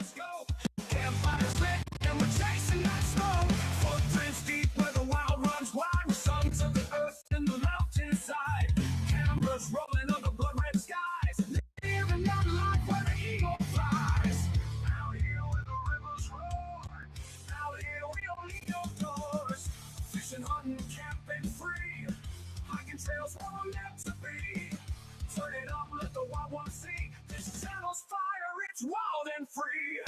the scope. Campfires lit and we're chasing that smoke. Footprints deep where the wild runs wide. We're sons of the earth in the mountainside. Cameras rolling on the blood red skies. Living out life where the eagle flies. Out here where the rivers roar. Out here we don't need no doors. Fishing, hunting, camping free. Hiking trails where we're meant to be. Turn it up, let the wild one see. This channel's fire, it's wild and free.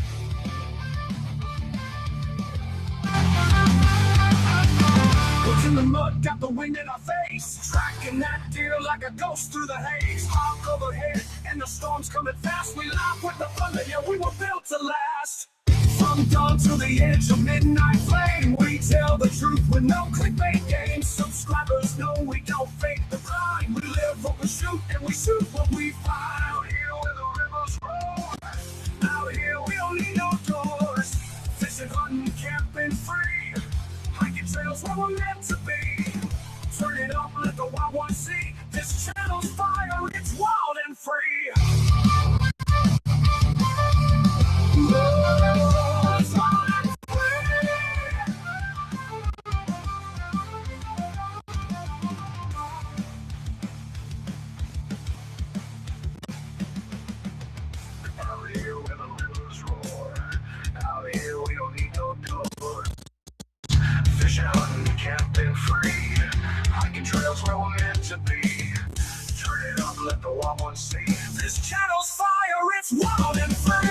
What's in the mud, got the wind in our face. Tracking that deer like a ghost through the haze. Hawk overhead, and the storm's coming fast. We laugh with the thunder, yeah, we were built to last. From dawn to the edge of midnight flame, we tell the truth with no clickbait games. Subscribers know we don't fake the grind. We live what we shoot, and we shoot what we find. Out here where the rivers roll. Out here we don't need no doors. Fishing, hunting, camping free. Hiking trails where we're meant to be. Turn it up, let the wild one see. This channel's fire, it's wild and free. It's wild and free. Out here where the rivers roar. Out here we don't need no doors. Fishing, hunting, camping free. Hiking trails where we're meant to be. Turn it up, let the wild one see. This channel's fire, it's wild and free.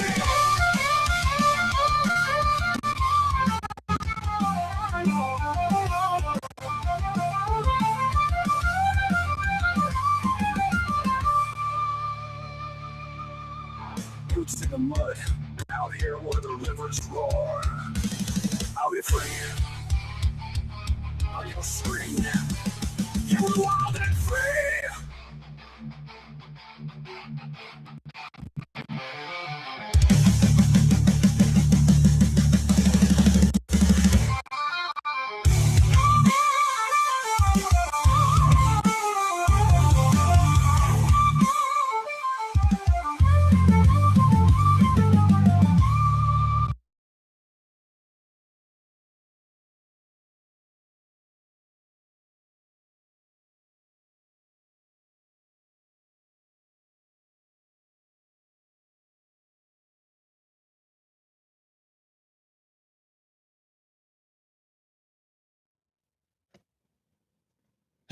Boots in the mud, out here where the rivers roar. Out here free. On your screen, you're wild and free.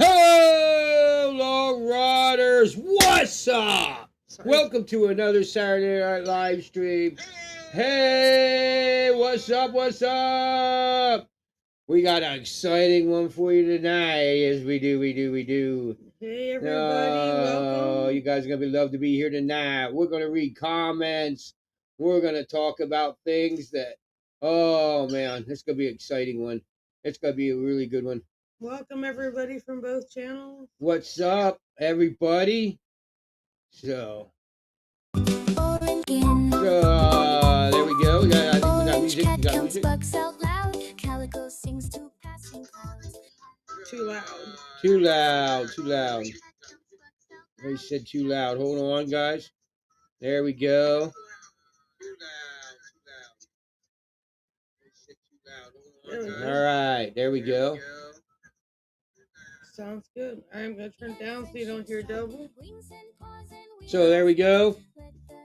Hello, Long Riders! What's up? Welcome to another Saturday Night live stream. Hey, what's up? What's up? We got an exciting one for you tonight. Yes, we do. Hey everybody, welcome. You guys are gonna love to be here tonight. We're gonna read comments. We're gonna talk about things that, oh man, it's gonna be an exciting one. It's gonna be a really good one. Welcome everybody from both channels. What's up, everybody? So there we go. I think we got music. We got music. Too loud. Too loud. They said too loud. Hold on, guys. There we go. All right, there we go. Sounds good. I'm going to turn it down so you don't hear double. So there we go.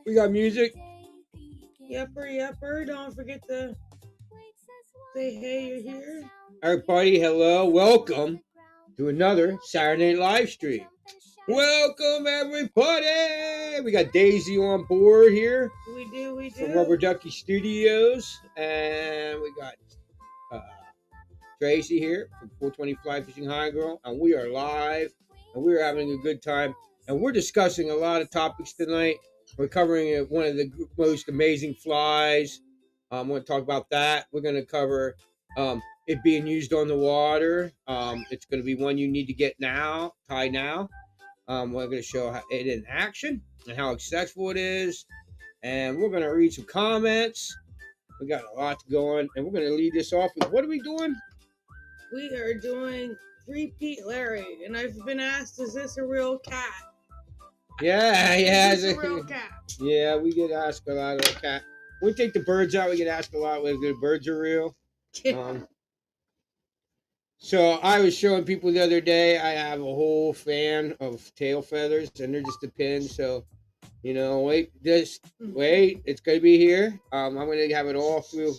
We got music. Yepper. Don't forget to say hey, you're here. Everybody, hello. Welcome to another Saturday Night live stream. Welcome, everybody. We got Daisy on board here. We do. From Rubber Ducky Studios. And we got Tracy here from 420 Fly Fishing High Girl, and we are live, and we are having a good time, and we're discussing a lot of topics tonight. We're covering one of the most amazing flies. I'm going to talk about that. We're going to cover it being used on the water. It's going to be one you need to get now, tie now. We're going to show it in action and how successful it is, and we're going to read some comments. We got a lot to go on, and we're going to lead this off with, what are we doing? We are doing Three-Peat Larry, and I've been asked, is this a real cat? Yeah. Is this a real cat? Yeah, we get asked a lot of cat. we take the birds out. We get asked a lot whether the birds are real. So I was showing people the other day. I have a whole fan of tail feathers, and they're just a pin. So, wait, it's gonna be here. I'm gonna have it all through.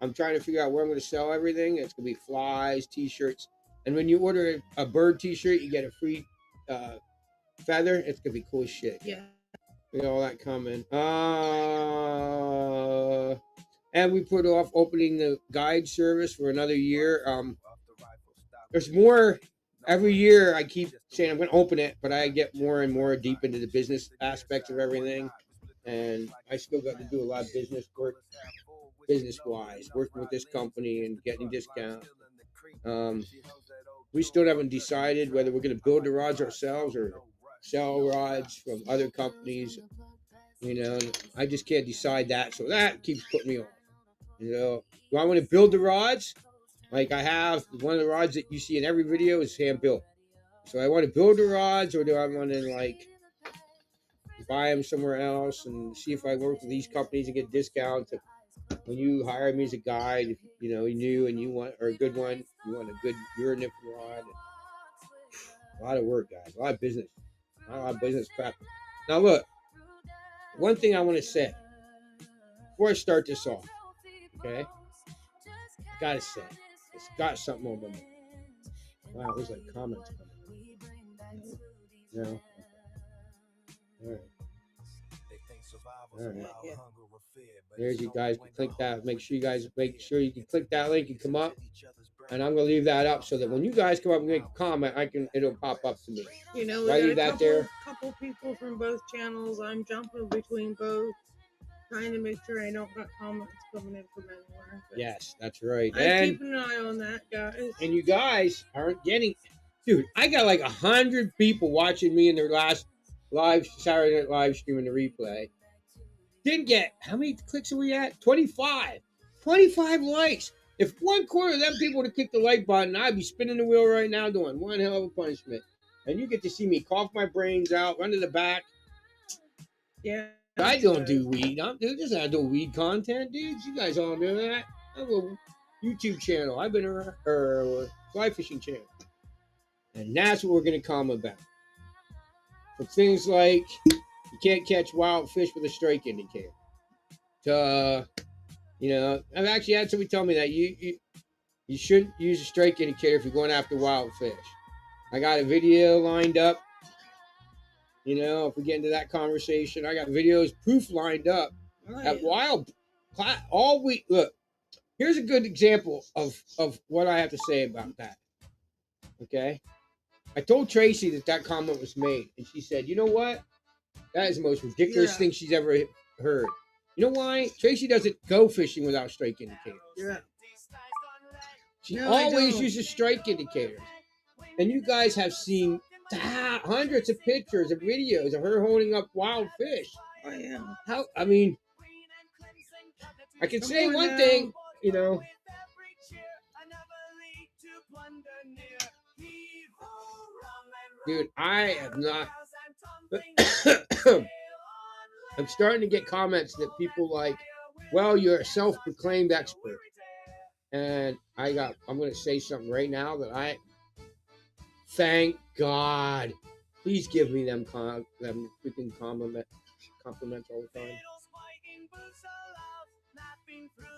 I'm trying to figure out where I'm gonna sell everything. It's gonna be flies, t-shirts, and when you order a bird t-shirt, you get a free feather. It's gonna be cool as shit. Yeah. We got all that coming. And we put off opening the guide service for another year. There's more every year. I keep saying I'm going to open it, but I get more and more deep into the business aspects of everything, and I still got to do a lot of business work, business-wise, working with this company and getting discounts. We still haven't decided whether we're going to build the rods ourselves or sell rods from other companies. I just can't decide that, so that keeps putting me off. Do I want to build the rods? Like I have one of the rods that you see in every video is hand built. So I want to build the rods, or do I want to buy them somewhere else and see if I work with these companies and get discounts? When you hire me as a guide, if you new and you want or a good one, you want a good urinip rod. A lot of work, guys. A lot of business. A lot of business crap. Now look, one thing I want to say before I start this off, okay? I gotta say, it's got something on my mind. Wow, there's comments coming. No. Okay. All right. All right. Yeah. There's you guys can click that. Make sure you can click that link and come up. And I'm gonna leave that up so that when you guys come up and make a comment, it'll pop up to me. We leave got that couple people from both channels. I'm jumping between both, trying to make sure I don't got comments coming in from anywhere. Yes, that's right. I'm keeping an eye on that, guys. And you guys aren't getting, dude. I got 100 people watching me in their last live Saturday Night live stream in the replay. Didn't get, how many clicks are we at? 25. 25 likes. If 1/4 of them people would have clicked the like button, I'd be spinning the wheel right now doing one hell of a punishment. And you get to see me cough my brains out, run to the back. Yeah. I don't do weed. Just not do weed content, dudes. You guys all do that. I have a YouTube channel. I've been a fly fishing channel. And that's what we're going to comment about. For things like you can't catch wild fish with a strike indicator. I've actually had somebody tell me that you shouldn't use a strike indicator if you're going after wild fish. I got a video lined up. If we get into that conversation, I got proof lined up at wild all week. Look, here's a good example of what I have to say about that. Okay. I told Tracy that comment was made, and she said, "You know what? That is the most ridiculous thing she's ever heard." You know why? Tracy doesn't go fishing without strike indicators. Yeah. She always uses strike indicators. And you guys have seen hundreds of pictures and videos of her holding up wild fish. Oh, yeah. I can say one thing, Dude, I am not. I'm starting to get comments that people like, well, you're a self-proclaimed expert. And I'm going to say something right now that thank God. Please give me them freaking compliments all the time.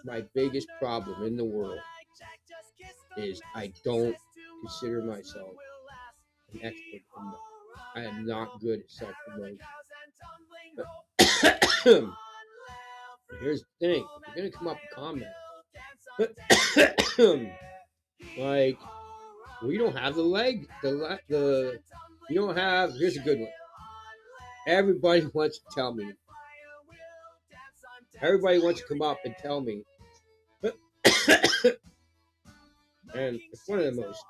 My biggest problem in the world is I don't consider myself an expert enough. I am not good at self-promotion. Here's the thing. If you're going to come up and comment, we don't have the leg. You don't have, here's a good one. Everybody wants to tell me. Everybody wants to come up and tell me. And it's one of the most,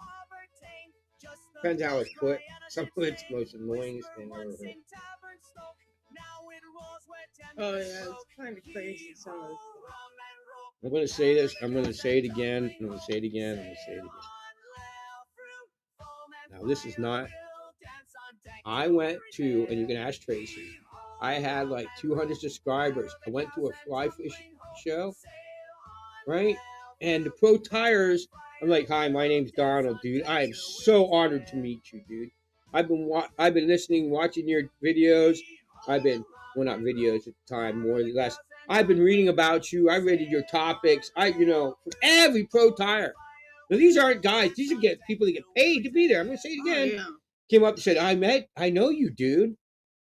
depends how it's put. Some of it's the most annoying thing I've ever heard. Oh, yeah, it's kind of crazy, some of this. I'm going to say this. I'm going to say it again. I'm going to say it again. I'm going to say it again. Now, this is not. I went to, and you can ask Tracy. I had like 200 subscribers. I went to a fly fishing show, right? And the pro tires, I'm like, hi, my name's Donald, dude. I am so honored to meet you, dude. I've been listening, watching your videos. I've been, well, not videos at the time, more or less. I've been reading about you. I read your topics. From every pro tire. Now these aren't guys. These are people that get paid to be there. I'm gonna say it again. Oh, yeah. Came up and said, I know you, dude.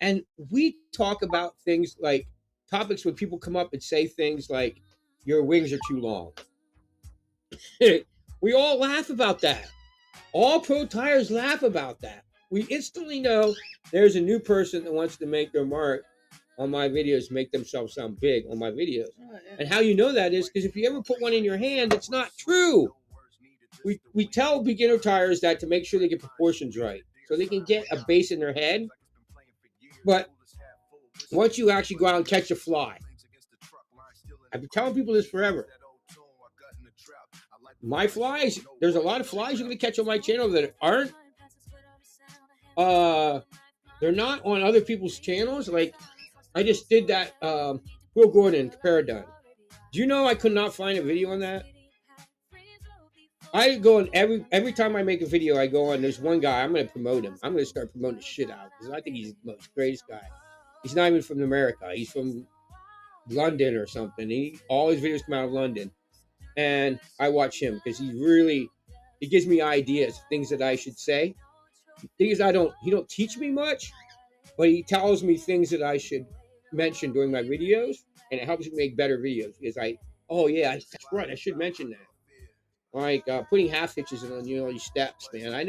And we talk about things like topics when people come up and say things like, your wings are too long. We all laugh about that. All pro tires laugh about that. We instantly know there's a new person that wants to make their mark on my videos, make themselves sound big on my videos. Oh, yeah. And how you know that is because if you ever put one in your hand, it's not true. We tell beginner tires that to make sure they get proportions right, so they can get a base in their head. But once you actually go out and catch a fly, I've been telling people this forever. My flies, there's a lot of flies you're going to catch on my channel that aren't, they're not on other people's channels. Like, I just did that, Will Gordon, Paradine. Do you know I could not find a video on that? I go on every time I make a video, I go on, there's one guy, I'm going to promote him. I'm going to start promoting the shit out because I think he's the most greatest guy. He's not even from America. He's from London or something. All his videos come out of London. And I watch him because he gives me ideas, things that I should say. The thing is, he don't teach me much, but he tells me things that I should mention during my videos, and it helps me make better videos because that's right, I should mention that. Like putting half hitches on these steps, man. I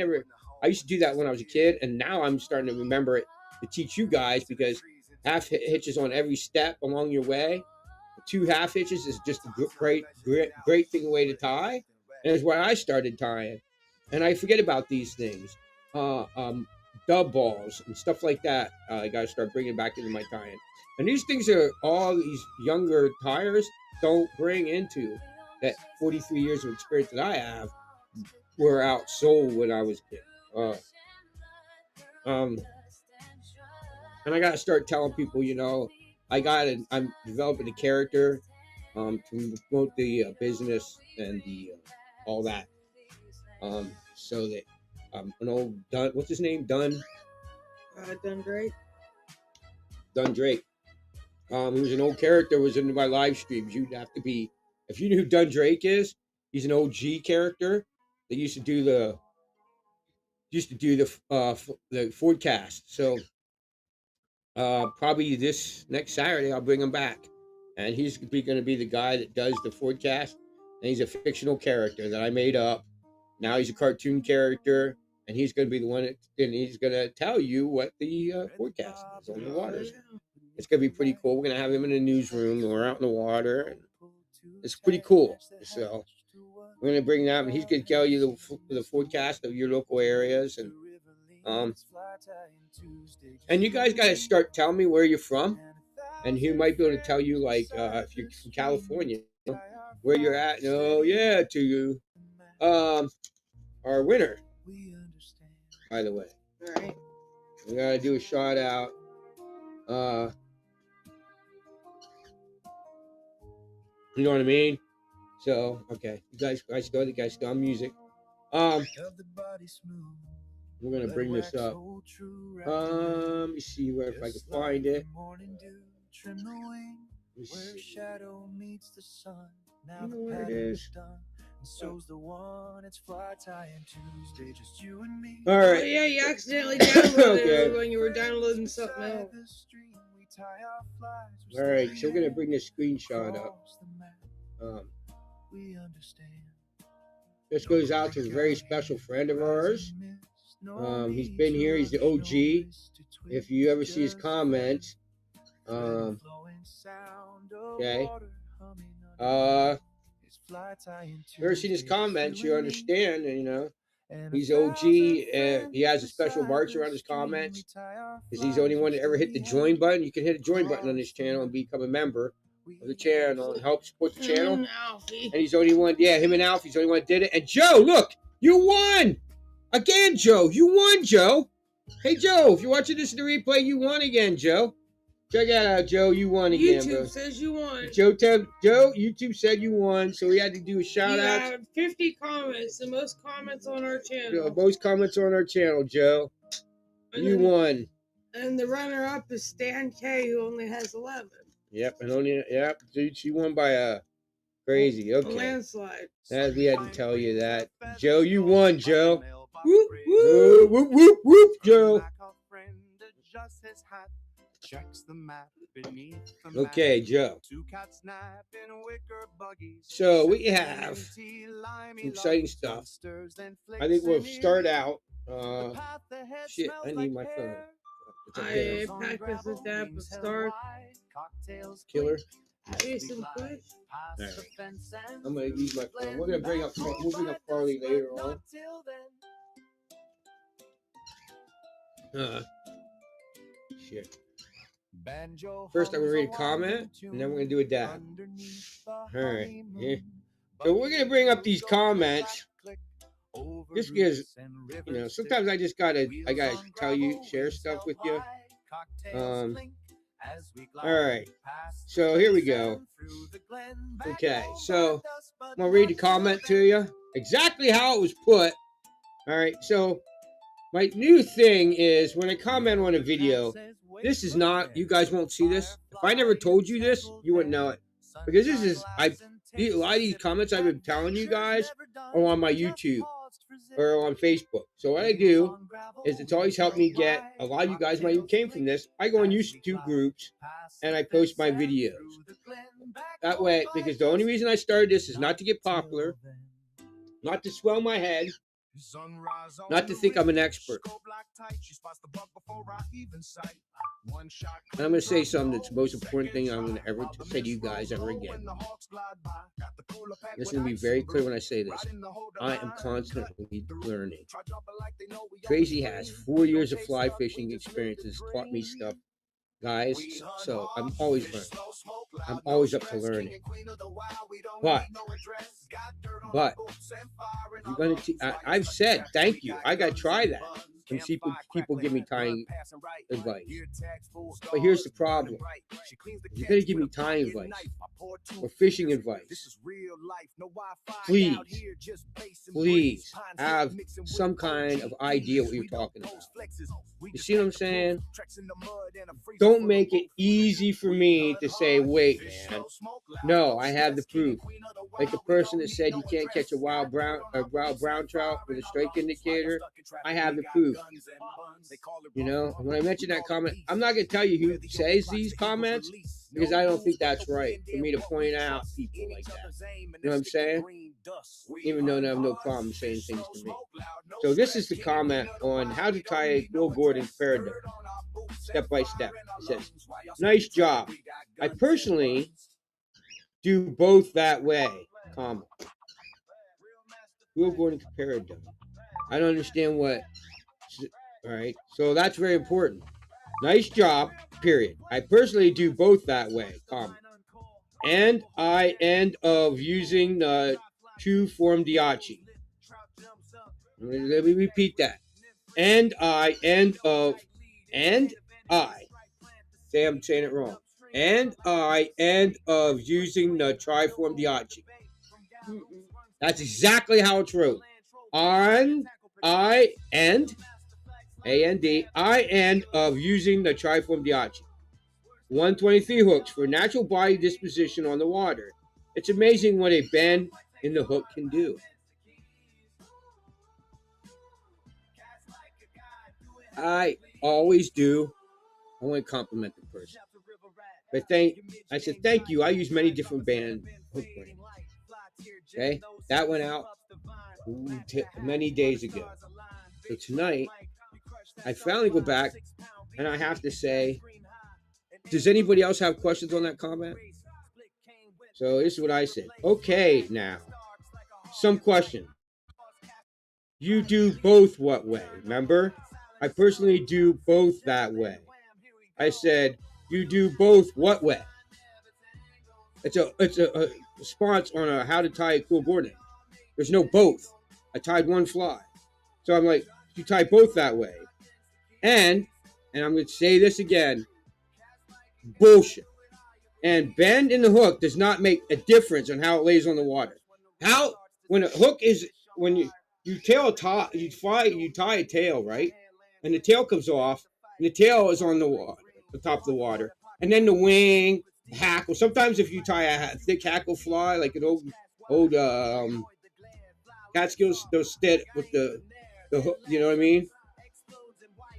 used to do that when I was a kid, and now I'm starting to remember it to teach you guys because half hitches on every step along your way. 2 half hitches is just a great thing way to tie, and it's why I started tying. And I forget about these things, dub balls and stuff like that. I got to start bringing back into my tying. And these things are all these younger tires don't bring into that 43 years of experience that I have were outsold when I was a kid. And I got to start telling people, I'm developing a character to promote the business and the all that. So that an old Dunn, what's his name? Dunn Drake. Dunn Drake. He was an old character. Was in my live streams. You'd have to be, if you knew who Dunn Drake is. He's an OG character that used to do the Fordcast. So probably this next Saturday I'll bring him back, and he's going to be the guy that does the Fordcast. And he's a fictional character that I made up. Now he's a cartoon character, and he's going to be the one and he's going to tell you what the forecast is on the waters. It's going to be pretty cool. We're going to have him in the newsroom, and we're out in the water, and it's pretty cool. So we're going to bring that, and he's going to tell you the forecast of your local areas, and you guys got to start telling me where you're from, and he might be able to tell you, like, if you're from California, where you're at. Oh yeah, to you, our winner, by the way. All right. We got to do a shout out. You know what I mean? So, okay. You guys still on music. We're going to bring this up. Let me see if I can find it. Let me see. You know where it is. All right. Oh, yeah, you accidentally downloaded it when you were downloading something else. All right, so we're going to bring this screenshot up. This goes out to a very special friend of ours. He's been here. He's the OG. If you ever see his comments, okay. Ever seen his comments, you understand, he's OG. He has a special marks around his comments because he's the only one that ever hit the join button. You can hit a join button on this channel and become a member of the channel and help support the channel. And he's the only one, him and Alfie's the only one that did it. And Joe, look, you won! Again, Joe, you won, Joe. Hey, Joe, if you're watching this in the replay, you won again, Joe. Check it out, Joe. You won again, bro. YouTube says you won. Joe, YouTube said you won, so we had to do a shout You out. have 50 comments, the most comments on our channel. Most comments on our channel, Joe. And You won. And the runner-up is Stan K, who only has 11. Yep, dude, she won by a crazy. Okay, a landslide. We had to tell you that, Joe. You won, Joe. Whoop whoop whoop whoop, whoop Joe. Okay, Joe. So we have some exciting stuff. I think we'll start out. Shit, I need my phone. I packed us a dab of Stark. Killer. Jason Bush. Right. I'm gonna use my phone. We'll bring up Farley later on. Shit. First, I'm gonna read a comment, and then we're gonna do a dab. All right. Yeah. So we're gonna bring up these comments. Just because, sometimes I gotta tell you, share stuff with you. All right. So here we go. Okay. So I'm gonna read the comment to you exactly how it was put. All right. So my new thing is when I comment on a video, this is not, you guys won't see this. If I never told you this, you wouldn't know it. Because a lot of these comments I've been telling you guys are on my YouTube or on Facebook. So what I do is it's always helped me get, a lot of you guys might even came from this. I go on YouTube groups and I post my videos. That way, because the only reason I started this is not to get popular, not to swell my head, not to think I'm an expert. And I'm going to say something that's the most important thing I'm going to ever say to you guys ever again. It's going to be very clear when I say this. I am constantly learning. Tracy has 4 years of fly fishing experience, has taught me stuff, guys. So I'm always learning. I'm always up to learning. But you're going to. I've said thank you. I got to try that. When people give me tying advice. But here's the problem. You're going to give me tying advice or fishing advice. Please have some kind of idea what you're talking about. You see what I'm saying? Don't make it easy for me to say, wait, man. No, I have the proof. Like the person that said you can't catch a wild brown trout with a strike indicator. I have the proof. When I mention that comment, I'm not going to tell you who says these comments because I don't think that's right for me to point out people like that. You know what I'm saying? Even though I have no problem saying things to me. So this is the comment on how to tie a Will Gordon paradigm, step by step. It says, nice job. I personally do both that way, comma. Will Gordon paradigm. I don't understand what. All right, so that's very important. Nice job, period. I personally do both that way, comma. And I end of using the true form diachi. Let me repeat that. And I end of, and I, say I'm saying it wrong. And I end of using the triform diachi. That's exactly how it's wrote. On, I end, A-N-D, I end of using the triform diachi. 123 hooks for natural body disposition on the water. It's amazing what a bend in the hook can do. I always do. I want to compliment the person. But I said, thank you. I use many different band hook brands. Okay? That went out many days ago. So tonight, I finally go back and I have to say, does anybody else have questions on that comment? So this is what I said. Okay, now, some question. You do both what way? Remember? I personally do both that way. I said, you do both what way? It's a response on how to tie a cool Gordon. There's no both. I tied one fly. So I'm like, you tie both that way. And I'm going to say this again. Bullshit. And bend in the hook does not make a difference on how it lays on the water. How when a hook is when you tie a tail, right? And the tail comes off, and the tail is on the water, the top of the water, and then the wing, the hackle. Sometimes if you tie a thick hackle fly, like an old Catskills, they'll stick with the hook. You know what I mean?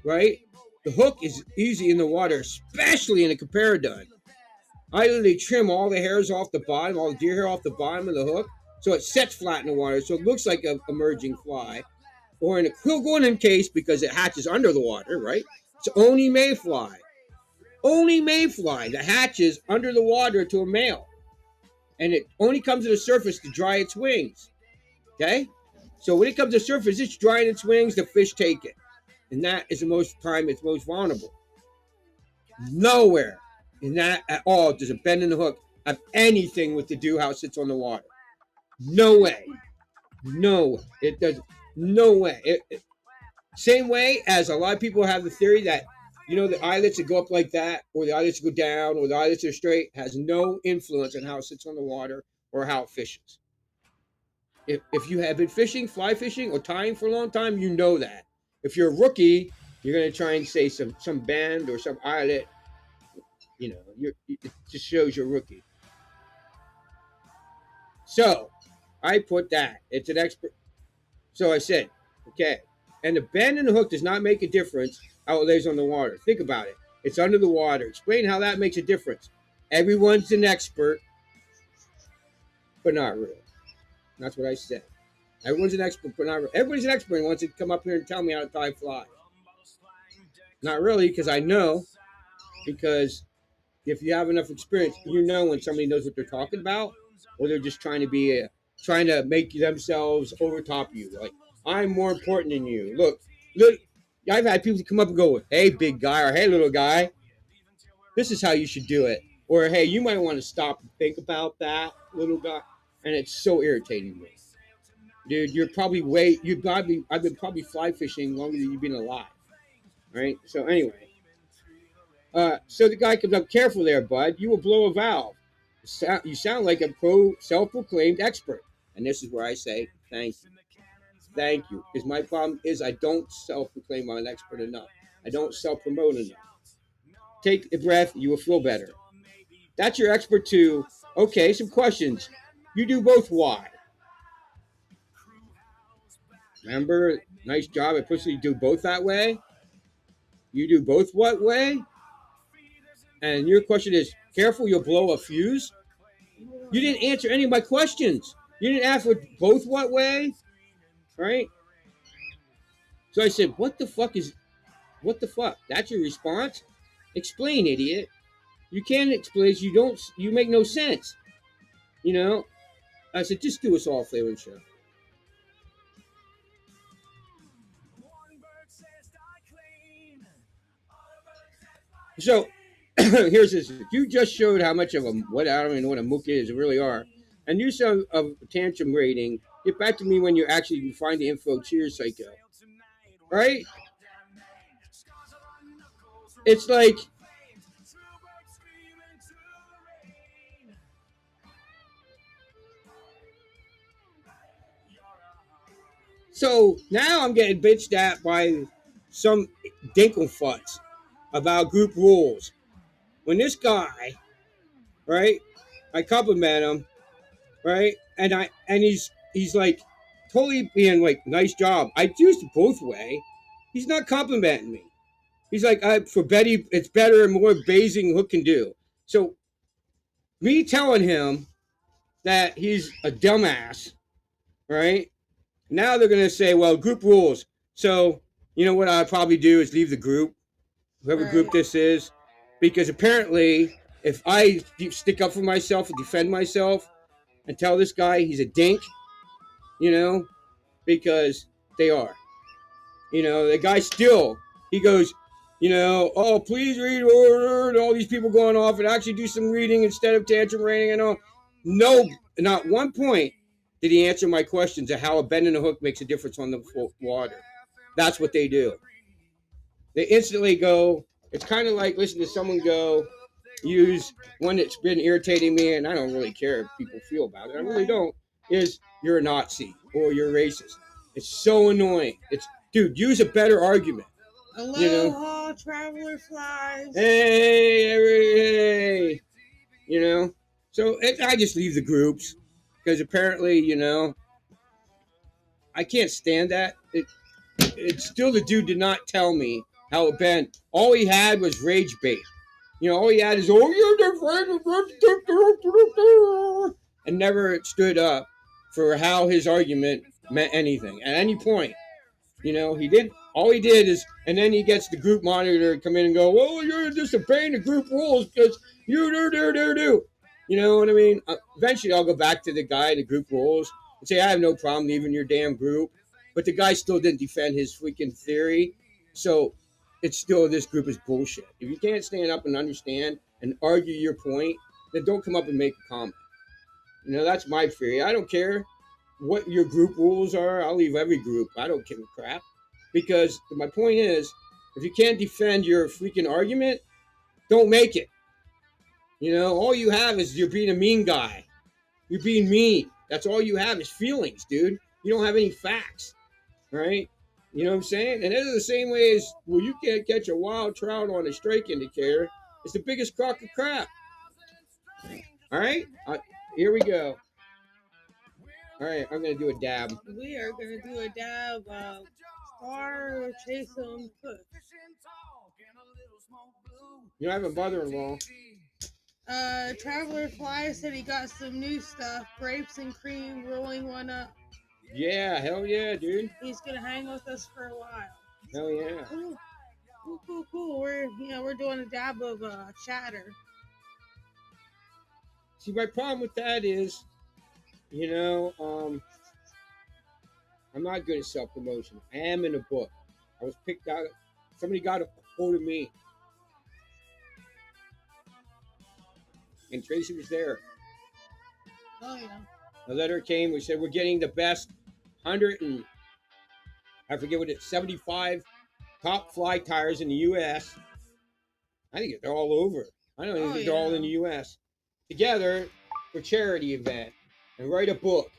Right? The hook is easy in the water, especially in a comparadun. I literally trim all the hairs off the bottom, all the deer hair off the bottom of the hook, so it sets flat in the water, so it looks like a emerging fly. Or in a quillgonin case, because it hatches under the water, right? It's only mayfly. Only mayfly that hatches under the water to a male. And it only comes to the surface to dry its wings. Okay? So when it comes to the surface, it's drying its wings, the fish take it. And that is the most time it's most vulnerable. Nowhere in that at all does a bend in the hook have anything with to do how it sits on the water. No way. No, it does. No way. Same way as a lot of people have the theory that, you know, the eyelets that go up like that, or the eyelets that go down, or the eyelets that are straight, has no influence on how it sits on the water or how it fishes. If you have been fishing, fly fishing, or tying for a long time, you know that. If you're a rookie, you're going to try and say some bend or some eyelet. You know, it just shows you're a rookie. So I put that. It's an expert. So I said, okay. And the bend in the hook does not make a difference how it lays on the water. Think about it. It's under the water. Explain how that makes a difference. Everyone's an expert, but not really. That's what I said. Everyone's an expert, but not really. Everybody's an expert and wants to come up here and tell me how to tie flies. Not really, because I know. Because if you have enough experience, you know when somebody knows what they're talking about, or they're just trying to make themselves over top of you. Like, I'm more important than you. Look, I've had people come up and go, hey, big guy, or hey, little guy, this is how you should do it. Or, hey, you might want to stop and think about that, little guy. And it's so irritating me. Dude, I've been probably fly fishing longer than you've been alive. Right? So anyway. So the guy comes up, careful there, bud. You will blow a valve. You sound like a self-proclaimed expert. And this is where I say, thank you. Thank you. Because my problem is I don't self-proclaim I'm an expert enough. I don't self-promote enough. Take a breath. You will feel better. That's your expert too. Okay, some questions. You do both. Why? Remember, nice job. I pushed you do both that way. You do both what way? And your question is, careful, you'll blow a fuse. You didn't answer any of my questions. You didn't ask for both what way, right? So I said, what the fuck? That's your response? Explain, idiot. You can't explain. You make no sense. You know? I said, just do us all flavor and show. So here's this. You just showed how much of I don't even know what a mook is. It really are. And you some of tantrum rating. Get back to me when you actually find the info. Cheers, psycho. Right? It's like, so now I'm getting bitched at by some dinklefutz about group rules. When this guy, right, I compliment him, right, and he's like totally being like, nice job. I used it both way. He's not complimenting me. He's like, for Betty, it's better and more basing hook can do. So me telling him that he's a dumbass, right? Now they're gonna say, well, group rules. So you know what I'd probably do is leave the group, whoever group this is, because apparently if I stick up for myself and defend myself and tell this guy he's a dink, you know, because they are. You know, the guy still, he goes, you know, oh, please read order, and all these people going off and actually do some reading instead of tantrum rating and all. No, not one point did he answer my questions of how a bend in the hook makes a difference on the water. That's what they do. They instantly go, it's kind of like listening to someone go, use one that's been irritating me, and I don't really care if people feel about it. I really don't. Is you're a Nazi or you're racist. It's so annoying. It's dude, use a better argument. Aloha, traveler flies. Hey. So I just leave the groups because apparently, I can't stand that. It's still the dude did not tell me how it bent. All he had was rage bait. All he had is, oh, you're the and never stood up for how his argument meant anything at any point. He did. All he did is, and then he gets the group monitor to come in and go, well, you're disobeying the group rules because you do. You know what I mean? Eventually, I'll go back to the guy in the group rules and say, I have no problem leaving your damn group. But the guy still didn't defend his freaking theory. So it's still, this group is bullshit. If you can't stand up and understand and argue your point, then don't come up and make a comment. That's my theory. I don't care what your group rules are. I'll leave every group. I don't give a crap. Because my point is, if you can't defend your freaking argument, don't make it. All you have is you're being a mean guy. You're being mean. That's all you have is feelings, dude. You don't have any facts, right? You know what I'm saying? And it's the same way as, well, you can't catch a wild trout on a strike indicator. It's the biggest crock of crap. All right? Here we go. All right, I'm going to do a dab. We are going to do a dab of Star Chase 'em Push. I have a mother-in-law. Traveler Fly said he got some new stuff, grapes and cream, rolling one up. Yeah, hell yeah, dude. He's gonna hang with us for a while. Hell yeah. Cool. We're doing a dab of chatter. See, my problem with that is, I'm not good at self-promotion. I am in a book. I was picked out. Somebody got a hold of me. And Tracy was there. Oh, yeah. The letter came. We said, we're getting the best 100 and I forget what it's, 75 top fly tires in the U.S. I think they're all over. I don't even think they're all in the U.S. Together for charity event and write a book.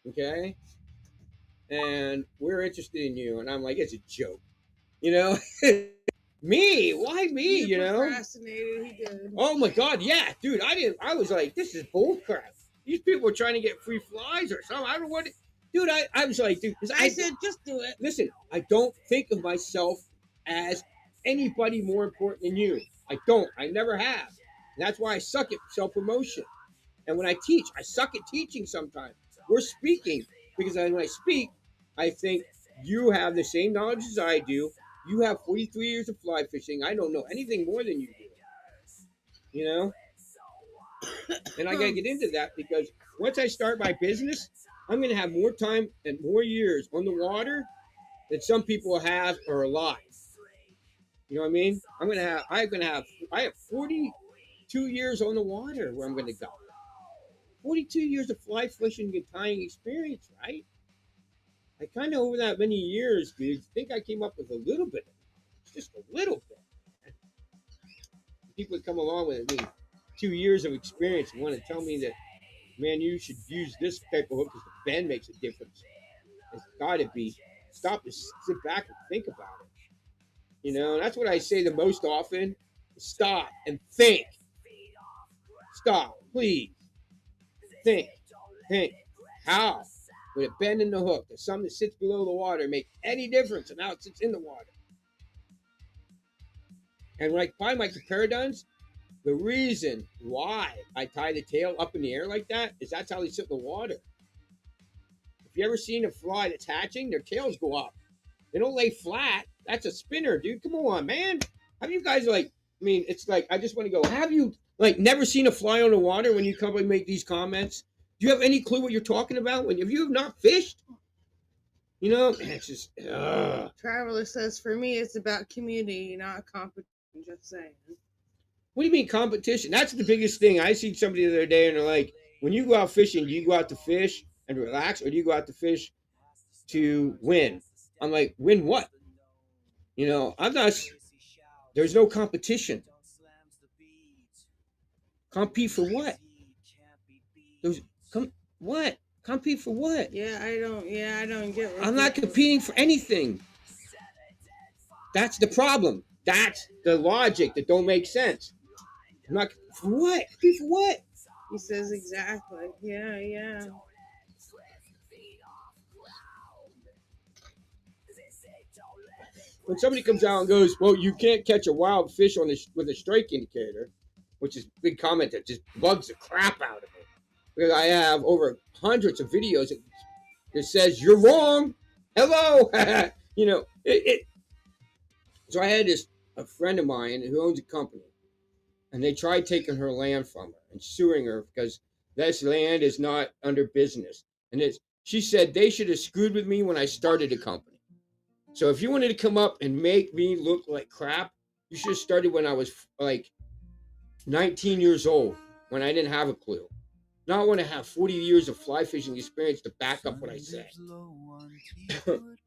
Okay? And we're interested in you. And I'm like, it's a joke. Me? Why me? He procrastinated. He did. Oh my God, yeah, dude. I was like, this is bullcrap. These people are trying to get free flies or something. I don't know what. Dude, I was like, dude. I said, just do it. Listen, I don't think of myself as anybody more important than you. I don't. I never have. And that's why I suck at self-promotion. And when I teach, I suck at teaching sometimes. We're speaking because when I speak, I think you have the same knowledge as I do. You have 43 years of fly fishing. I don't know anything more than you do. And I got to get into that because once I start my business, I'm going to have more time and more years on the water than some people have or alive. You know what I mean? I have 42 years on the water where I'm going to go. 42 years of fly fishing and tying experience, right? I kind of over that many years, dude, think I came up with a little bit of it. Just a little bit. People would come along with me 2 years of experience and want to tell me that, man, you should use this type of hook because the bend makes a difference. It's got to be. Stop to sit back and think about it. And that's what I say the most often. Stop and think. Stop, please. Think. How would a bend in the hook, the something that sits below the water, make any difference in how it sits in the water? And when I find my comparadons, the reason why I tie the tail up in the air like that is that's how they sit in the water. If you ever seen a fly that's hatching, their tails go up. They don't lay flat. That's a spinner, dude. Come on, man. Have you guys it's like, I just want to go, have you never seen a fly on the water when you come and make these comments? Do you have any clue what you're talking about? If you have not fished, it's just, Traveler says, for me, it's about community, not competition. Just saying. What do you mean competition? That's the biggest thing. I see somebody the other day and they're like, when you go out fishing, do you go out to fish and relax or do you go out to fish to win? I'm like, win what? I'm not, there's no competition. Compete for what? Those what? Compete for what? Yeah, I don't. Yeah, I don't get what I'm not people. competing for anything. That's the problem. That's the logic that don't make sense. I'm not for what? Compete for what? He says exactly. Yeah, yeah. When somebody comes out and goes, "Well, you can't catch a wild fish on with a strike indicator," which is a big comment that just bugs the crap out of me, because I have over hundreds of videos that says you're wrong. Hello, you know it. So I had a friend of mine who owns a company, and they tried taking her land from her and suing her because this land is not under business. And she said they should have screwed with me when I started the company. So if you wanted to come up and make me look like crap, you should have started when I was like 19 years old, when I didn't have a clue. Not when I have 40 years of fly fishing experience to back up what I say.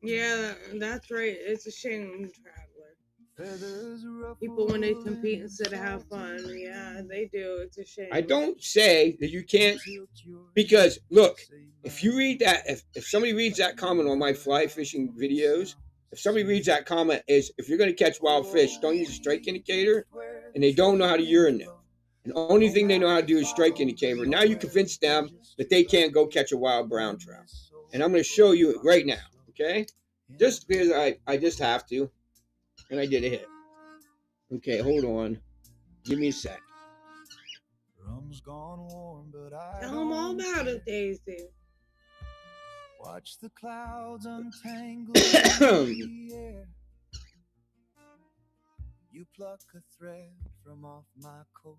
Yeah, that's right. It's a shame, traveler. People, when they compete instead of have fun, yeah, they do. It's a shame. I don't say that you can't, because look, if you read that, if somebody reads that comment on my fly fishing videos, if somebody reads that comment is, if you're going to catch wild fish, don't use a strike indicator, and they don't know how to urinate. And the only thing they know how to do is strike indicator. Now you convince them that they can't go catch a wild brown trout. And I'm going to show you it right now, okay? Just because I just have to. And I did a hit. Okay, hold on. Give me a sec. Tell them all about it, Daisy. Watch the clouds untangle in the air. You pluck a thread from off my coat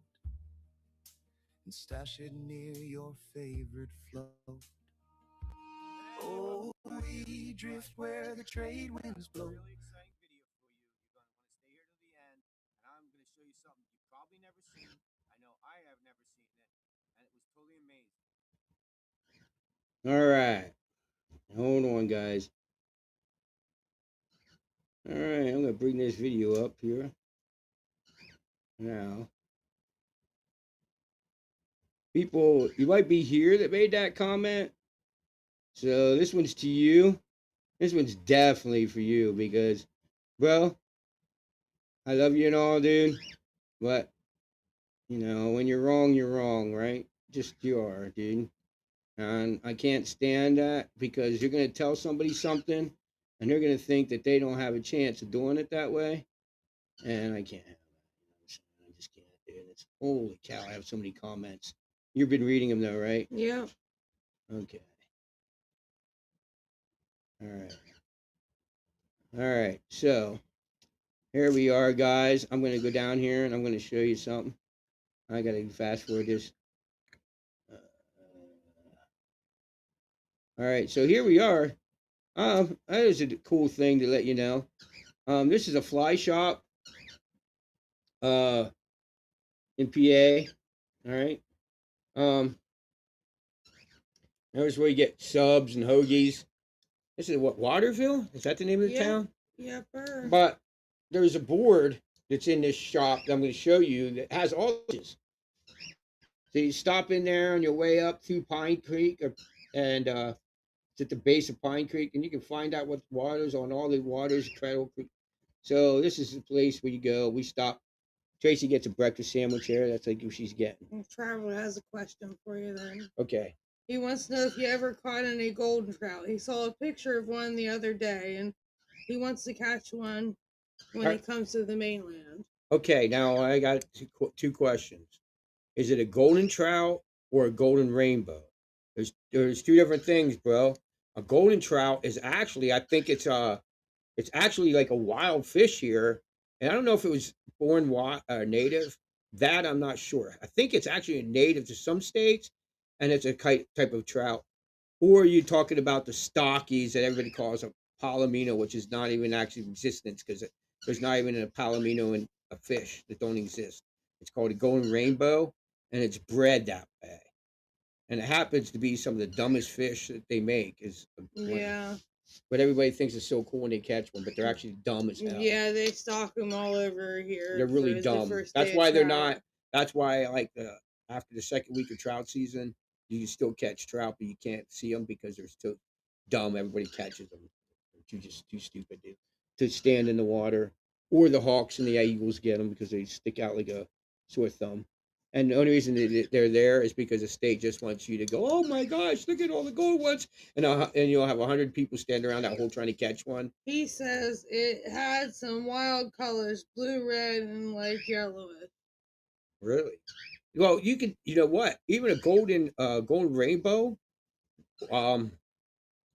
and stash it near your favorite float. Oh, we drift where the trade winds blow. Really exciting video for you. You're going to want to stay here to the end, and I'm going to show you something you've probably never seen. I know I have never seen it, and it was totally amazing. All right. Hold on, guys. All right, I'm going to bring this video up here. Now, people, you might be here that made that comment. So this one's to you. This one's definitely for you because, bro, I love you and all, dude. But, you know, when you're wrong, right? Just you are, dude. And I can't stand that because you're going to tell somebody something and they're going to think that they don't have a chance of doing it that way. And I can't have that. I just can't, dude. It's, holy cow, I have so many comments. You've been reading them though, right? Yeah. Okay. All right. All right. So here we are, guys. I'm going to go down here and I'm going to show you something. I got to fast forward this. All right. So here we are. That is a cool thing to let you know. This is a fly shop in PA. All right. There's where you get subs and hoagies. This is what, Waterville? Is that the name of the town? Yeah, But there's a board that's in this shop that I'm going to show you that has all this. So you stop in there on your way up through Pine Creek, and it's at the base of Pine Creek, and you can find out what waters on all the waters, Treadle Creek. So this is the place where you go. We stop. Tracy gets a breakfast sandwich here. That's like what she's getting. Traveler has a question for you then. Okay. He wants to know if you ever caught any golden trout. He saw a picture of one the other day, and he wants to catch one when he comes to the mainland. Okay, now I got two questions. Is it a golden trout or a golden rainbow? There's two different things, bro. A golden trout is actually, I think it's actually like a wild fish here, and I don't know if it was born native. That I'm not sure. I think it's actually a native to some states, and it's a type of trout. Or are you talking about the stockies that everybody calls a palomino, which is not even actually in existence because there's not even a palomino in a fish that don't exist. It's called a golden rainbow, and it's bred that way. And it happens to be some of the dumbest fish that they make. Yeah. But everybody thinks it's so cool when they catch one, but they're actually dumb as hell. Yeah, they stock them all over here. They're really dumb. That's why they're not. That's why, like after the second week of trout season, you can still catch trout, but you can't see them because they're still dumb. Everybody catches them. They're just too stupid to stand in the water. Or the hawks and the eagles get them because they stick out like a sore thumb. And the only reason they're there is because the state just wants you to go, oh my gosh, look at all the gold ones. And you'll have 100 people stand around that hole trying to catch one. He says it had some wild colors, blue, red, and like yellowish. Really? Well, you know what? Even a golden rainbow. Um,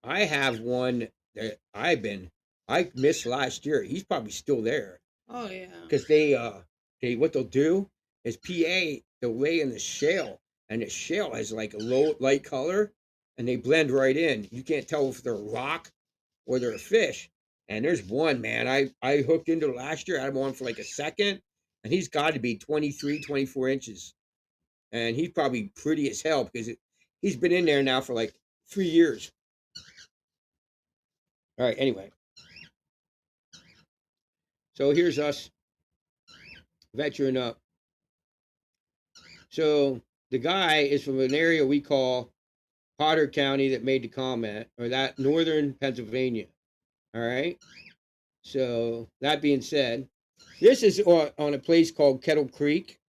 I have one that I missed last year. He's probably still there Oh yeah. because they what they'll do is they'll lay in the shale, and the shale has like a low light color, and they blend right in. You can't tell if they're a rock or they're a fish. And there's one, man, I hooked into last year. I had him on for like a second, and he's got to be 23, 24 inches, and he's probably pretty as hell because he's been in there now for like 3 years. All right, anyway, so here's us venturing up. So the guy is from an area we call Potter County that made the comment, or that northern Pennsylvania. All right. So that being said, this is on a place called Kettle Creek.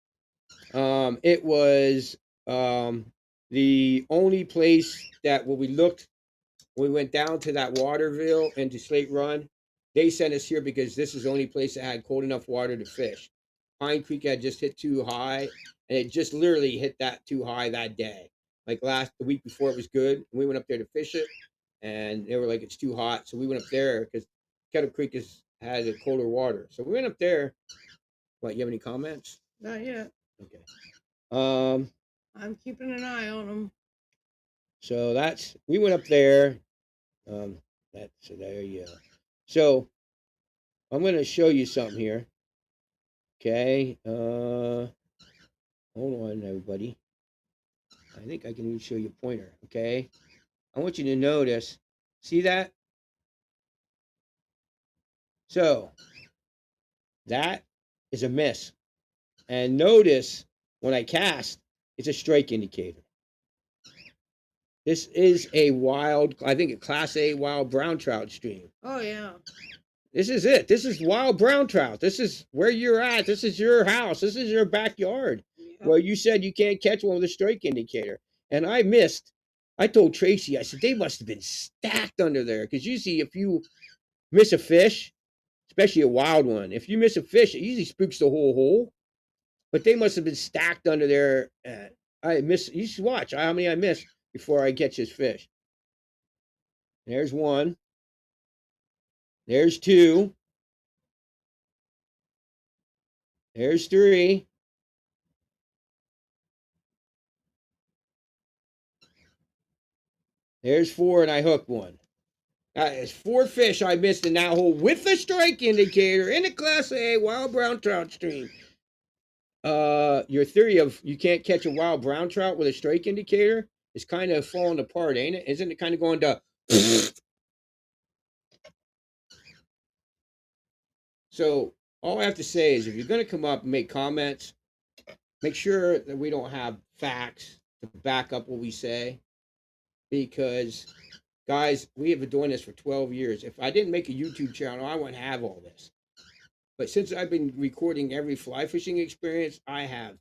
It was the only place that when we went down to that Waterville and to Slate Run, they sent us here because this is the only place that had cold enough water to fish. Pine Creek had just hit too high, and it just literally hit that too high that day. Like the week before, it was good. And we went up there to fish it, and they were like, it's too hot. So we went up there because Kettle Creek had a colder water. So we went up there. What, you have any comments? Not yet. Okay. I'm keeping an eye on them. So we went up there. So there you go. So I'm going to show you something here. Okay. Hold on, everybody. I think I can even show you a pointer. Okay. I want you to notice. See that? So that is a miss. And notice when I cast, it's a strike indicator. This is I think a class A wild brown trout stream. Oh yeah. This is it. This is wild brown trout. This is where you're at. This is your house. This is your backyard. Yep. Well, you said you can't catch one with a strike indicator. And I missed. I told Tracy, I said, they must have been stacked under there. Because usually if you miss a fish, especially a wild one, if you miss a fish, it usually spooks the whole hole. But they must have been stacked under there. You should watch how many I missed before I catch this fish. There's one. There's two. There's three. There's four, and I hooked one. It's 4 fish I missed in that hole with the strike indicator in a Class A wild brown trout stream. Your theory of you can't catch a wild brown trout with a strike indicator is kind of falling apart, ain't it? Isn't it kind of going to... So all I have to say is if you're going to come up and make comments, make sure that we don't have facts to back up what we say. Because, guys, we have been doing this for 12 years. If I didn't make a YouTube channel, I wouldn't have all this. But since I've been recording every fly fishing experience, I have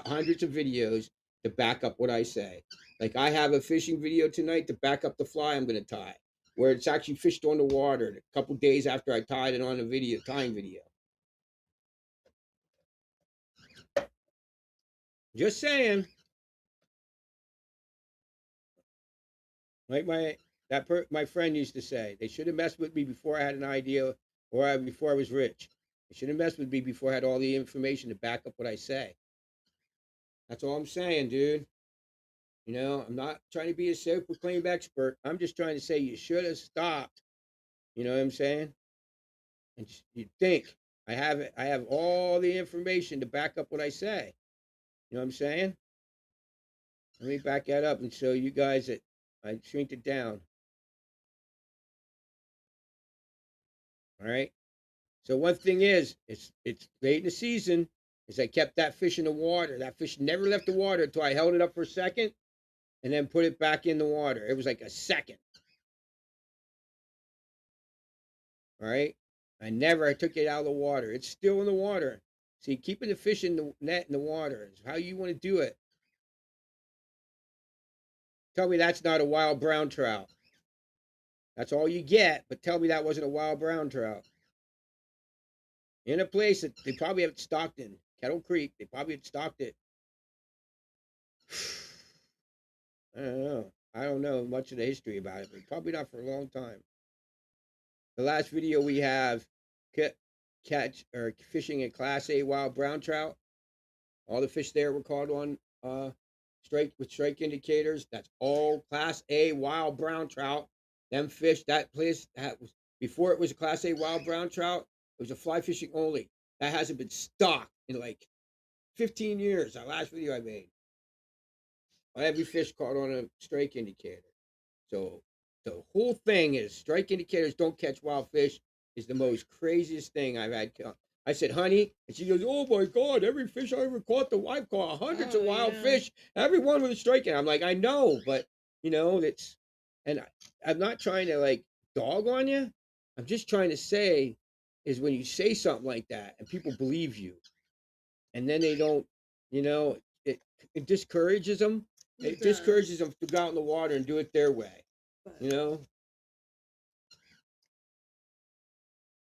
hundreds of videos to back up what I say. Like I have a fishing video tonight to back up the fly I'm going to tie, where it's actually fished on the water a couple days after I tied it on a tying video. Just saying. Like my friend used to say, they should have messed with me before I had an idea or before I was rich. They should have messed with me before I had all the information to back up what I say. That's all I'm saying, dude. You know, I'm not trying to be a self-proclaimed expert. I'm just trying to say you should have stopped. You know what I'm saying? And you think I have all the information to back up what I say. You know what I'm saying? Let me back that up and show you guys that I shrinked it down. All right. So one thing is, it's late in the season. is I kept that fish in the water. That fish never left the water until I held it up for a second and then put it back in the water. It was like a second. All right. I took it out of the water. It's still in the water. See, keeping the fish in the net in the water is how you want to do it. Tell me that's not a wild brown trout. That's all you get, but tell me that wasn't a wild brown trout. In a place that they probably haven't stocked in, Kettle Creek, they probably had stocked it. I don't know. I don't know much of the history about it, but probably not for a long time. The last video we have, catch or fishing a Class A wild brown trout. All the fish there were caught on strike indicators. That's all Class A wild brown trout. Them fish, that place, that was before it was a Class A wild brown trout. It was a fly fishing only. That hasn't been stocked in like 15 years. That last video I made. Every fish caught on a strike indicator. So the whole thing is strike indicators don't catch wild fish is the most craziest thing I've had. I said, honey, and she goes, oh my God, every fish I ever caught, I've caught hundreds of wild fish, every one with a strike in. I'm like, I know, but you know, I'm not trying to like dog on you. I'm just trying to say is when you say something like that and people believe you and then they don't, you know, it discourages them. It discourages them to go out in the water and do it their way. You know?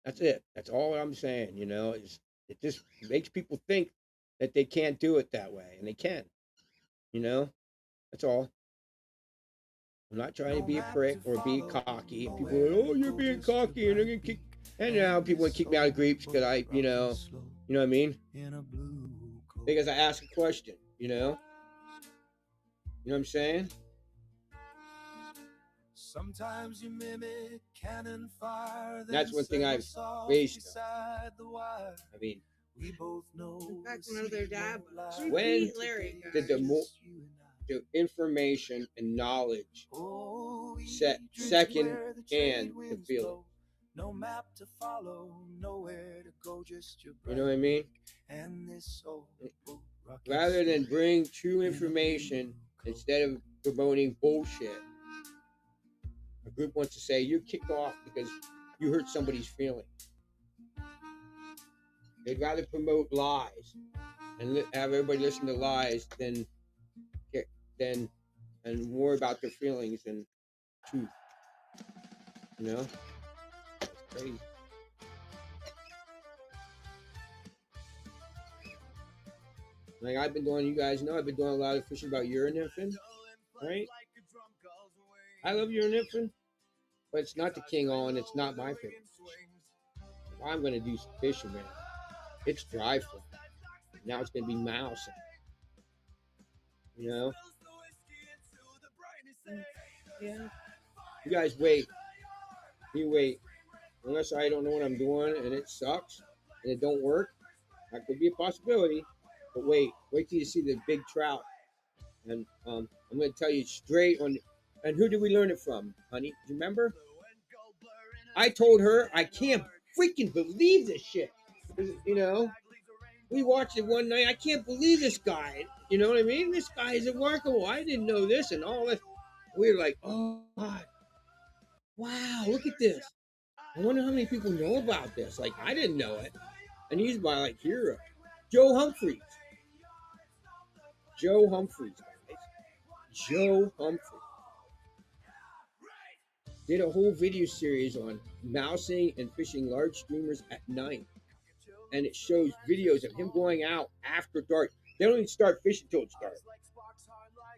That's it. That's all I'm saying, you know. It just makes people think that they can't do it that way. And they can. You know? That's all. I'm not trying to be a prick or be cocky. And people are, oh, you're being cocky and they're gonna kick, and now people want to kick me out of groups because I, you know what I mean? Because I ask a question, you know? You know what I'm saying? Sometimes you mimic cannon fire. That's one thing I've faced. I mean, we both know. In fact, one of their dad. When did the information and knowledge set second hand to feeling? No map to follow, nowhere to go, just your you know what I mean? And this old rather than bring true information instead of promoting bullshit. A group wants to say you're kicked off because you hurt somebody's feeling. They'd rather promote lies and have everybody listen to lies than and more about their feelings than truth. You know? It's crazy. Like I've been doing, you guys know, I've been doing a lot of fishing about urine nymphing, right? I love urine nymphing, but it's not the king on. It's not my favorite fish. If I'm going to do some fishing, man, it's dry fly. Now it's going to be mouse. You know? Yeah. You guys wait. You wait. Unless I don't know what I'm doing and it sucks and it don't work, that could be a possibility. But wait till you see the big trout. And I'm going to tell you straight on. And who did we learn it from, honey? Do you remember? I told her I can't freaking believe this shit. You know, we watched it one night. I can't believe this guy. You know what I mean? This guy is remarkable. I didn't know this and all this. We were like, oh God, wow, look at this. I wonder how many people know about this. Like I didn't know it. And he's my like hero, Joe Humphreys. Joe Humphreys, guys. Joe Humphreys did a whole video series on mousing and fishing large streamers at night. And it shows videos of him going out after dark. They don't even start fishing until it's dark.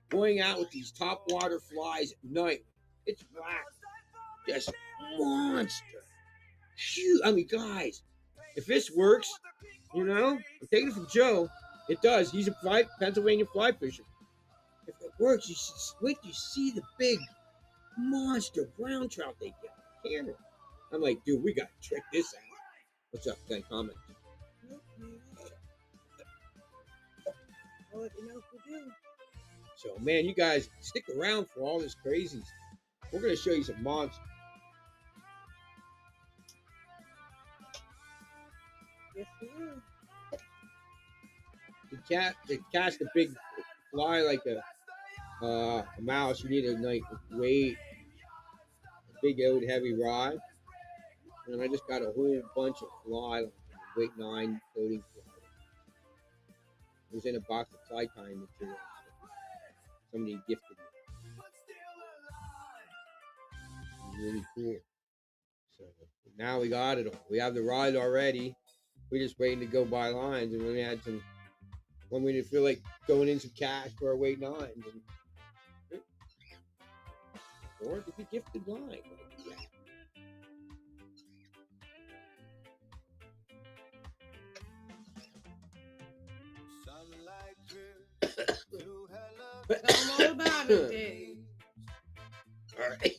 Going out with these top water flies at night. It's black. Just monster. Shoot. I mean, guys, if this works, you know, I'm taking it from Joe. It does. He's a Pennsylvania fly fisher. If it works, you should wait till you see the big monster brown trout they get on camera. I'm like, dude, we got to check this out. What's up? Got comment? I'll let you know if we do. So, man, you guys stick around for all this crazy. We're going to show you some monsters. Yes, we will. to cast a big fly like a mouse, you need a like weight, a big old heavy rod. And I just got a whole bunch of fly, like weight 9 floating fly. It was in a box of fly tying material. Somebody gifted me. It was really cool. So now we got it all. We have the rod already. We're just waiting to go buy lines, and when we had some, when we didn't feel like going in some cash for our weight 9s, or it's a gifted line. Like, yeah. Tell 'em all about it, Dave. All right.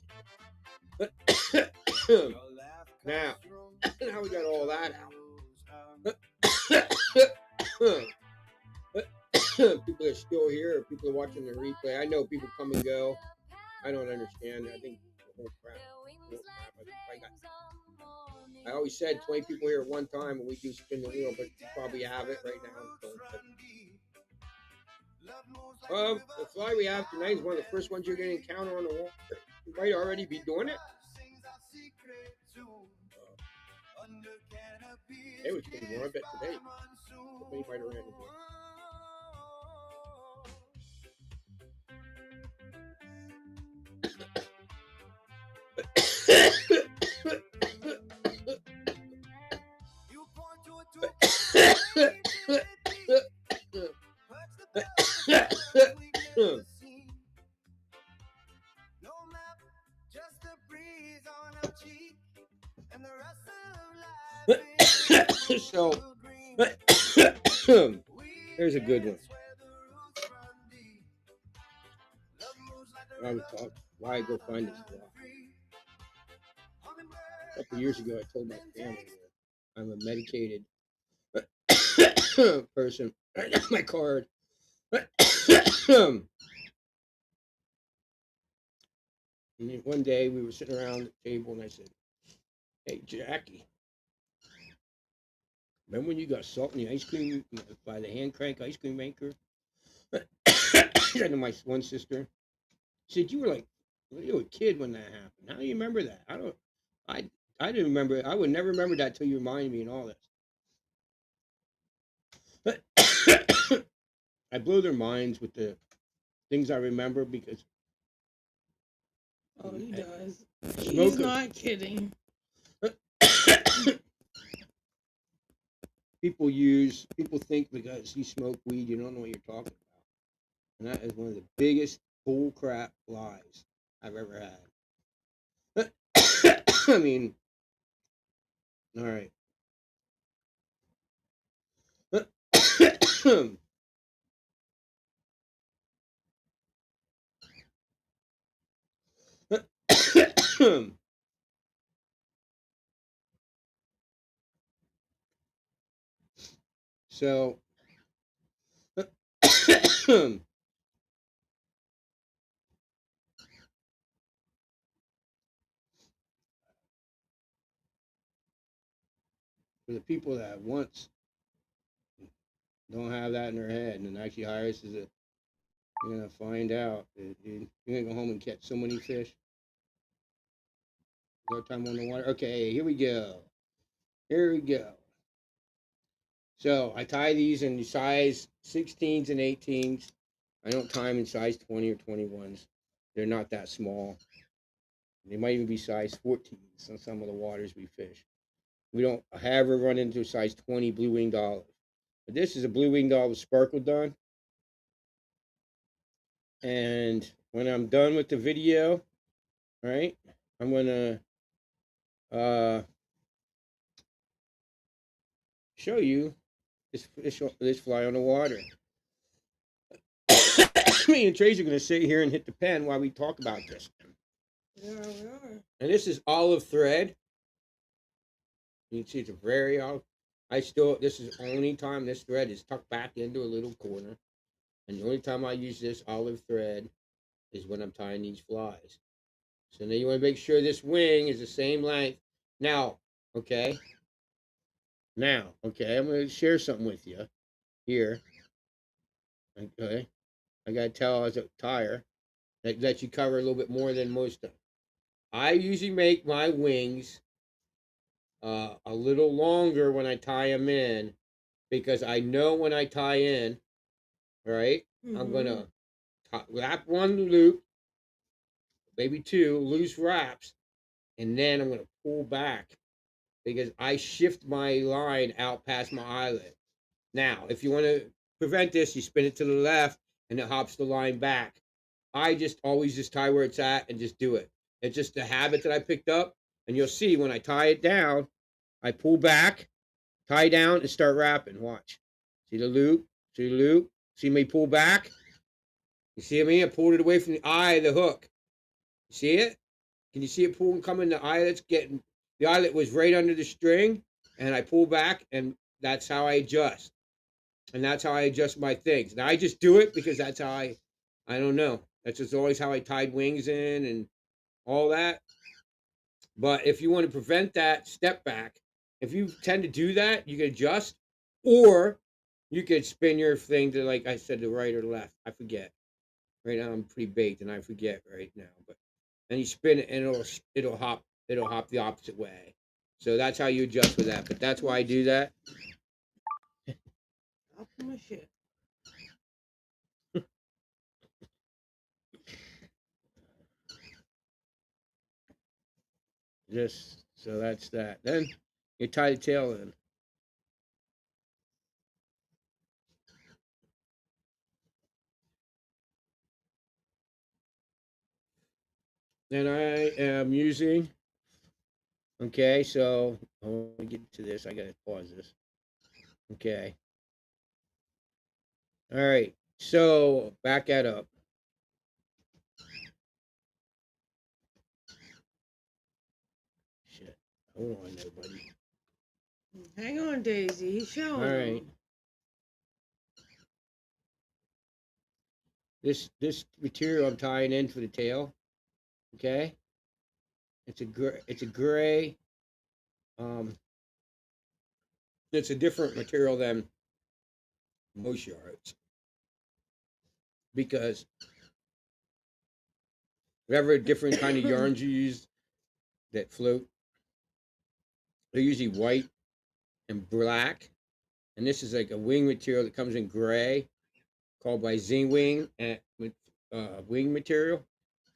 now we got all that out. People are still here, or people are watching the replay. I know people come and go. I don't understand. I think the whole crap. I always said 20 people here at one time, and we do spin the wheel, but you probably have it right now. The fly we have tonight is one of the first ones you're going to encounter on the water. You might already be doing it. It was getting more, I bet, today. Somebody might have ran into it. So, here's a good one. I was talking why I go find this fly. A couple years ago, I told my family that I'm a medicated person. I got my card. And one day we were sitting around the table, and I said, "Hey, Jackie, remember when you got salt in the ice cream by the hand crank ice cream maker?" To my one sister, she said, "You were a kid when that happened. How do you remember that?" I didn't remember. I would never remember that till you reminded me and all this. I blow their minds with the things I remember because. Oh, he does. He's not kidding. People think because you smoke weed, you don't know what you're talking about. And that is one of the biggest bull crap lies I've ever had. I mean, all right. So, for the people that once don't have that in their head and actually hire us you're gonna find out that you're gonna go home and catch so many fish. No time on the water. Okay, here we go. So I tie these in size 16s and 18s. I don't tie them in size 20 or 21s. They're not that small. They might even be size 14s on some of the waters we fish. We don't ever run into a size 20 blue-winged olive. But this is a blue-winged olive sparkle done. And when I'm done with the video, right, I'm going to show you this fly on the water. Me and Tracy are going to sit here and hit the pen while we talk about this. Yeah, we are. And this is olive thread. You can see it's a very olive. This is the only time this thread is tucked back into a little corner. And the only time I use this olive thread is when I'm tying these flies. So now you want to make sure this wing is the same length. Now, okay, I'm going to share something with you here. Okay, I gotta tell as a tire that lets you cover a little bit more than most of them. I usually make my wings a little longer when I tie them in because I know when I tie in, right, I'm Mm-hmm. gonna wrap one loop, maybe two loose wraps, and then I'm gonna pull back because I shift my line out past my eyelet. Now, if you want to prevent this, you spin it to the left and it hops the line back. I just always just tie where it's at and just do it. It's just a habit that I picked up, and you'll see when I tie it down, I pull back, tie down, and start wrapping. Watch. See the loop? See the loop? See me pull back? You see me? I pulled it away from the eye of the hook. You see it? Can you see it pulling coming? The eyelet's getting the eyelet was right under the string, and I pull back, and that's how I adjust. And that's how I adjust my things. Now I just do it because that's how I don't know. That's just always how I tied wings in and all that. But if you want to prevent that step back, if you tend to do that, you can adjust, or you could spin your thing to, like I said, the right or left. I forget. Right now I'm pretty baked and I forget right now. But and you spin it and it'll hop the opposite way. So that's how you adjust with that. But that's why I do that. Up my shit. Just so that's that. Then you tie the tail in. Then I am using. Okay, so I want to get to this. I gotta pause this. Okay. All right. So back that up. Shit. Hold on, nobody. Hang on, Daisy. He's All showing right. them. This material I'm tying in for the tail. Okay. It's a gray. Um. It's a different material than most yards because whatever different kind of yarns you use that float, they're usually white and black. And this is like a wing material that comes in gray, called by Z Wing and with wing material.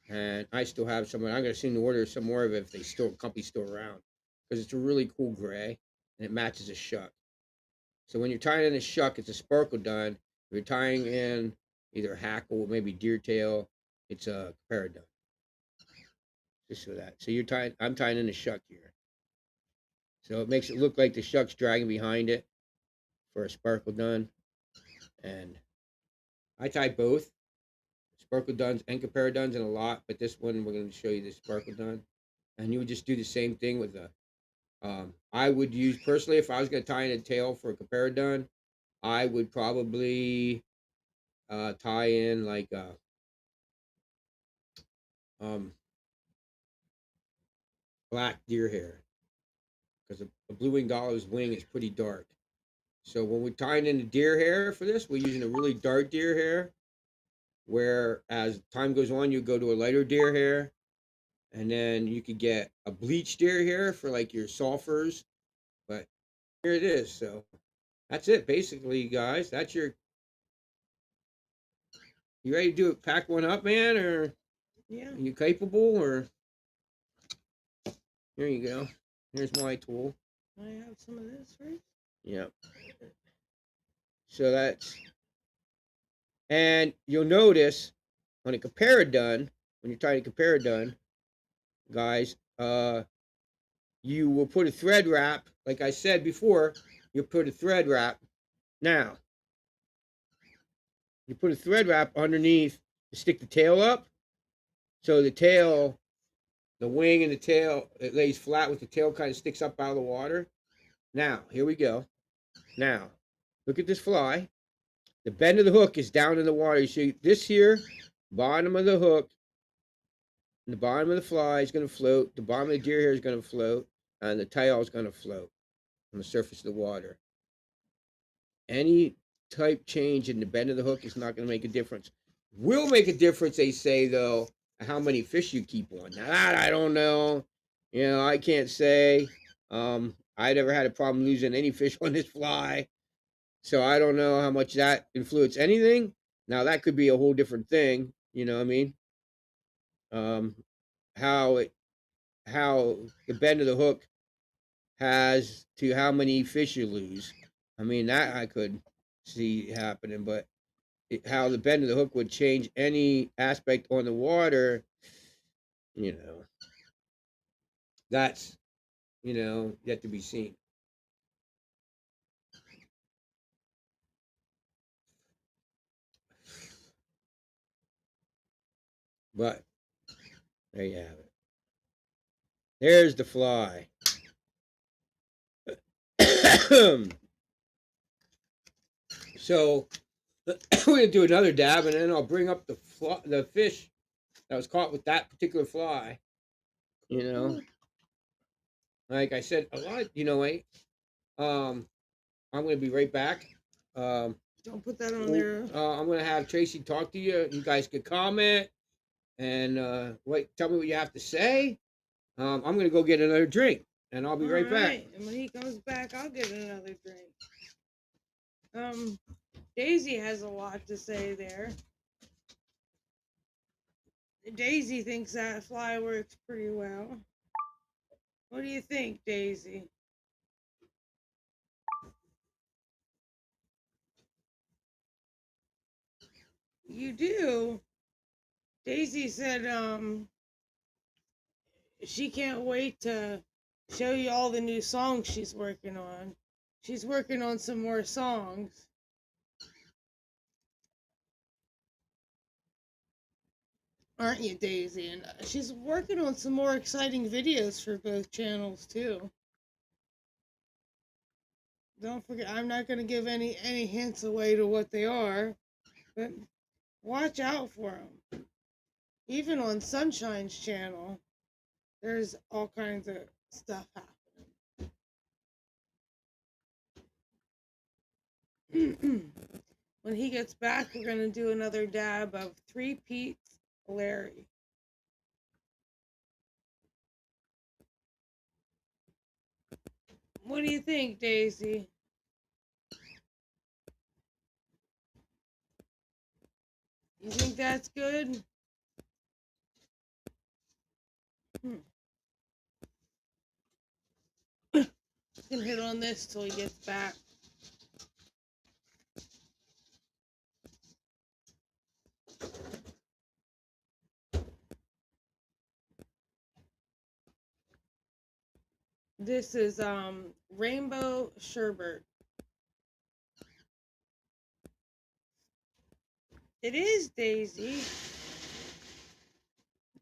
And I still have some. I'm gonna soon order some more of it if they still company still around because it's a really cool gray and it matches a shuck. So when you're tying in a shuck, it's a sparkle done. If you're tying in either hackle, maybe deer tail, it's a paradun. Just so that. So you're tying. I'm tying in a shuck here. So it makes it look like the shuck's dragging behind it for a sparkle done. And I tie both sparkle duns and comparaduns in a lot, but this one we're going to show you the sparkle dun. And you would just do the same thing with the. I would use personally if I was going to tie in a tail for a comparadun, I would probably tie in like um, black deer hair because a blue winged olive's wing is pretty dark. So when we're tying in the deer hair for this, we're using a really dark deer hair. Where as time goes on, you go to a lighter deer hair, and then you could get a bleached deer hair for like your sulfurs. But here it is. So that's it, basically, guys. That's your. You ready to do it? Pack one up, man, or Yeah. are you capable? Or here you go. Here's my tool. I have some of this, right? Yep. So that's and you'll notice on a comparadun, when you're trying to comparadun, guys, you will put a thread wrap, like I said before, you'll put a thread wrap. Now, you put a thread wrap underneath to stick the tail up. So the tail, the wing and the tail, it lays flat with the tail kind of sticks up out of the water. Now, here we go. Now, look at this fly. The bend of the hook is down in the water. You see this here, bottom of the hook, and the bottom of the fly is going to float. The bottom of the deer hair is going to float, and the tail is going to float on the surface of the water. Any type change in the bend of the hook is not going to make a difference. Will make a difference, they say, though, how many fish you keep on. Now, that I don't know. You know, I can't say. I never had a problem losing any fish on this fly. So I don't know how much that influenced anything. Now, that could be a whole different thing. You know what I mean? Um, how it, how the bend of the hook has to how many fish you lose. I mean, that I could see happening, but how the bend of the hook would change any aspect on the water, you know, that's, yet to be seen. But there you have it. There's the fly. So we're going to do another dab, and then I'll bring up the fish that was caught with that particular fly. You know, like I said, a lot, I'm going to be right back. Don't put that on there. I'm going to have Tracy talk to you. You guys can comment and tell me what you have to say. I'm going to go get another drink, and I'll be right back. And when he comes back, I'll get another drink. Daisy has a lot to say there. Daisy thinks that fly works pretty well. What do you think, Daisy? You do? Daisy said she can't wait to show you all the new songs she's working on. She's working on some more songs. Aren't you, Daisy? And she's working on some more exciting videos for both channels, too. Don't forget, I'm not going to give any hints away to what they are, but watch out for them. Even on Sunshine's channel, there's all kinds of stuff happening. When he gets back, we're going to do another dab of Three Pete's Larry. What do you think, Daisy? You think that's good? You can hit on this till he gets back. This is rainbow sherbet. It is, Daisy.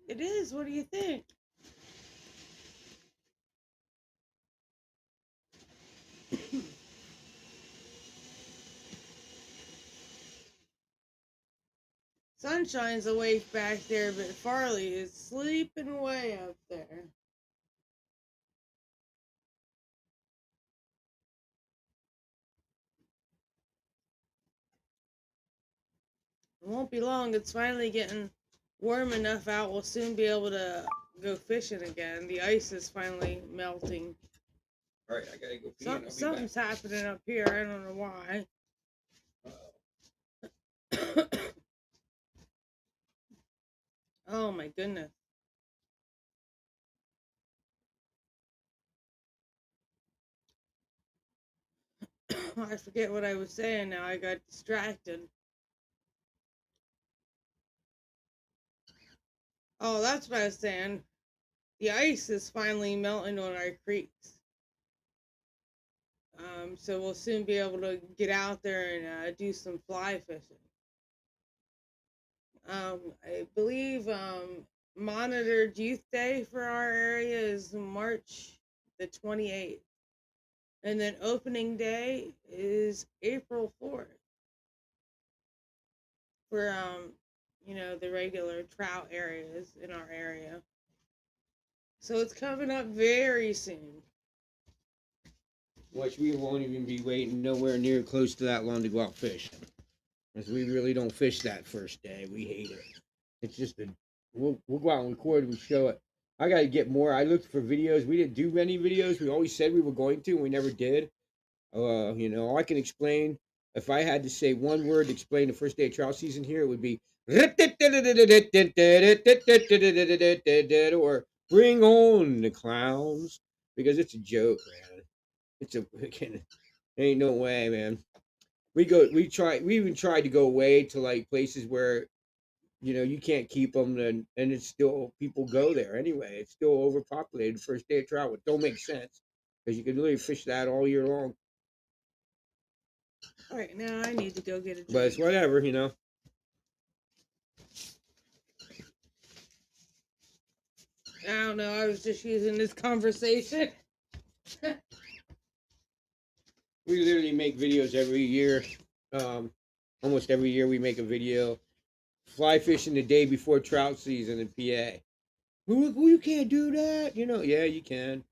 It is. What do you think? Sunshine's awake back there, but Farley is sleeping way up there. It won't be long. It's finally getting warm enough out. We'll soon be able to go fishing again. The ice is finally melting. All right, I gotta go pee. Something's happening up here. I don't know why. Oh my goodness. I forget what I was saying now. I got distracted. Oh, that's what I was saying. The ice is finally melting on our creeks. So we'll soon be able to get out there and do some fly fishing. I believe monitored youth day for our area is March the 28th. And then opening day is April 4th. For the regular trout areas in our area. So it's coming up very soon. which we won't even be waiting nowhere near close to that long to go out fishing. Because we really don't fish that first day. We hate it. It's just a we'll go out and record. We show it. I got to get more. I looked for videos. We didn't do many videos. We always said we were going to, and we never did. You know, I can explain. If I had to say one word to explain the first day of trout season here, it would be or bring on the clowns, because it's a joke, man. It's a ain't no way, man. We even tried to go away to like places where you can't keep them, and it's still people go there anyway. It's still overpopulated first day of trout, which don't make sense because you can literally fish that all year long. All right, now I need to go get a drink. But it's whatever, I don't know. I was just using this conversation. We literally make videos every year. Almost every year we make a video. Fly fishing the day before trout season in PA. Who you can't do that? Yeah, you can.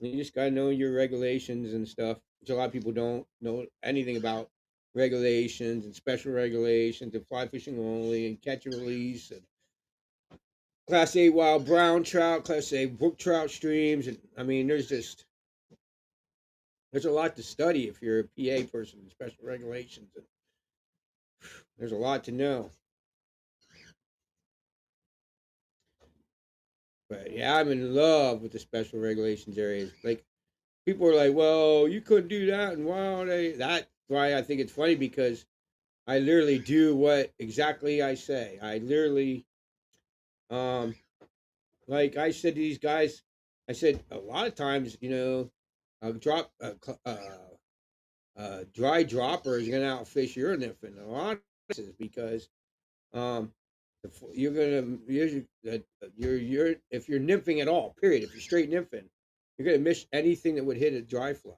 You just gotta know your regulations and stuff, which a lot of people don't know anything about regulations and special regulations and fly fishing only and catch and release and Class A wild brown trout, Class A brook trout streams, and I mean, there's a lot to study if you're a PA person and special regulations, and there's a lot to know. But yeah, I'm in love with the special regulations areas. Like people are like, "Well, you couldn't do that," and why they? That's why I think it's funny because I literally do what exactly I say. I literally, like I said to these guys, I said a lot of times, drop dry dropper is gonna outfish your nymphing a lot of cases because um you're gonna you're if you're nymphing at all, period. If you're straight nymphing, you're gonna miss anything that would hit a dry fly.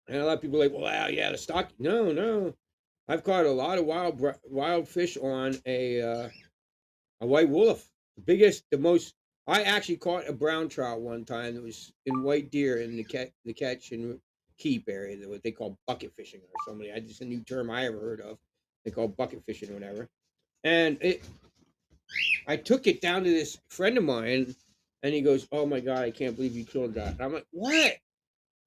And a lot of people are like, well, yeah, the stock. No, I've caught a lot of wild fish on a white wolf. The biggest, the most. I actually caught a brown trout one time that was in white deer in the catch and keep area, what they call bucket fishing or something. That's just a new term I ever heard of. They call bucket fishing or whatever. And I took it down to this friend of mine, and he goes, "Oh my god, I can't believe you killed that." And I'm like, "What?"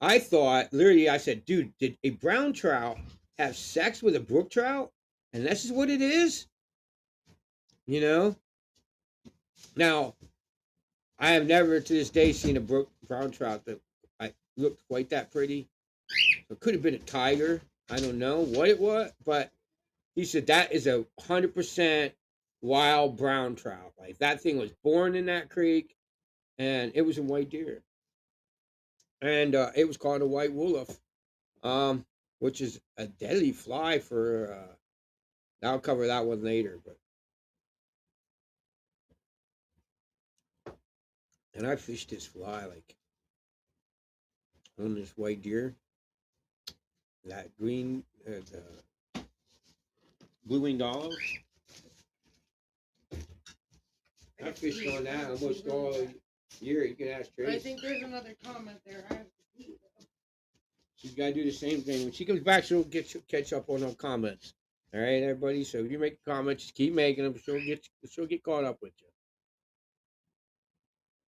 I thought, literally, I said, "Dude, did a brown trout have sex with a brook trout? And this is what it is?" You know? Now, I have never to this day seen a brown trout that I looked quite that pretty. It could have been a tiger. I don't know what it was, but he said that is 100% wild brown trout. Like that thing was born in that creek, and it was a white deer, and it was called a white wolf, which is a deadly fly for. I'll cover that one later, but and I fished this fly like on this white deer, that green, the blue winged olive. I fished on that almost all year. You can ask Trace. I think there's another comment there. I have to see it. She's got to do the same thing. When she comes back, she'll catch up on her comments. All right, everybody. So if you make comments, just keep making them. She'll get caught up with you.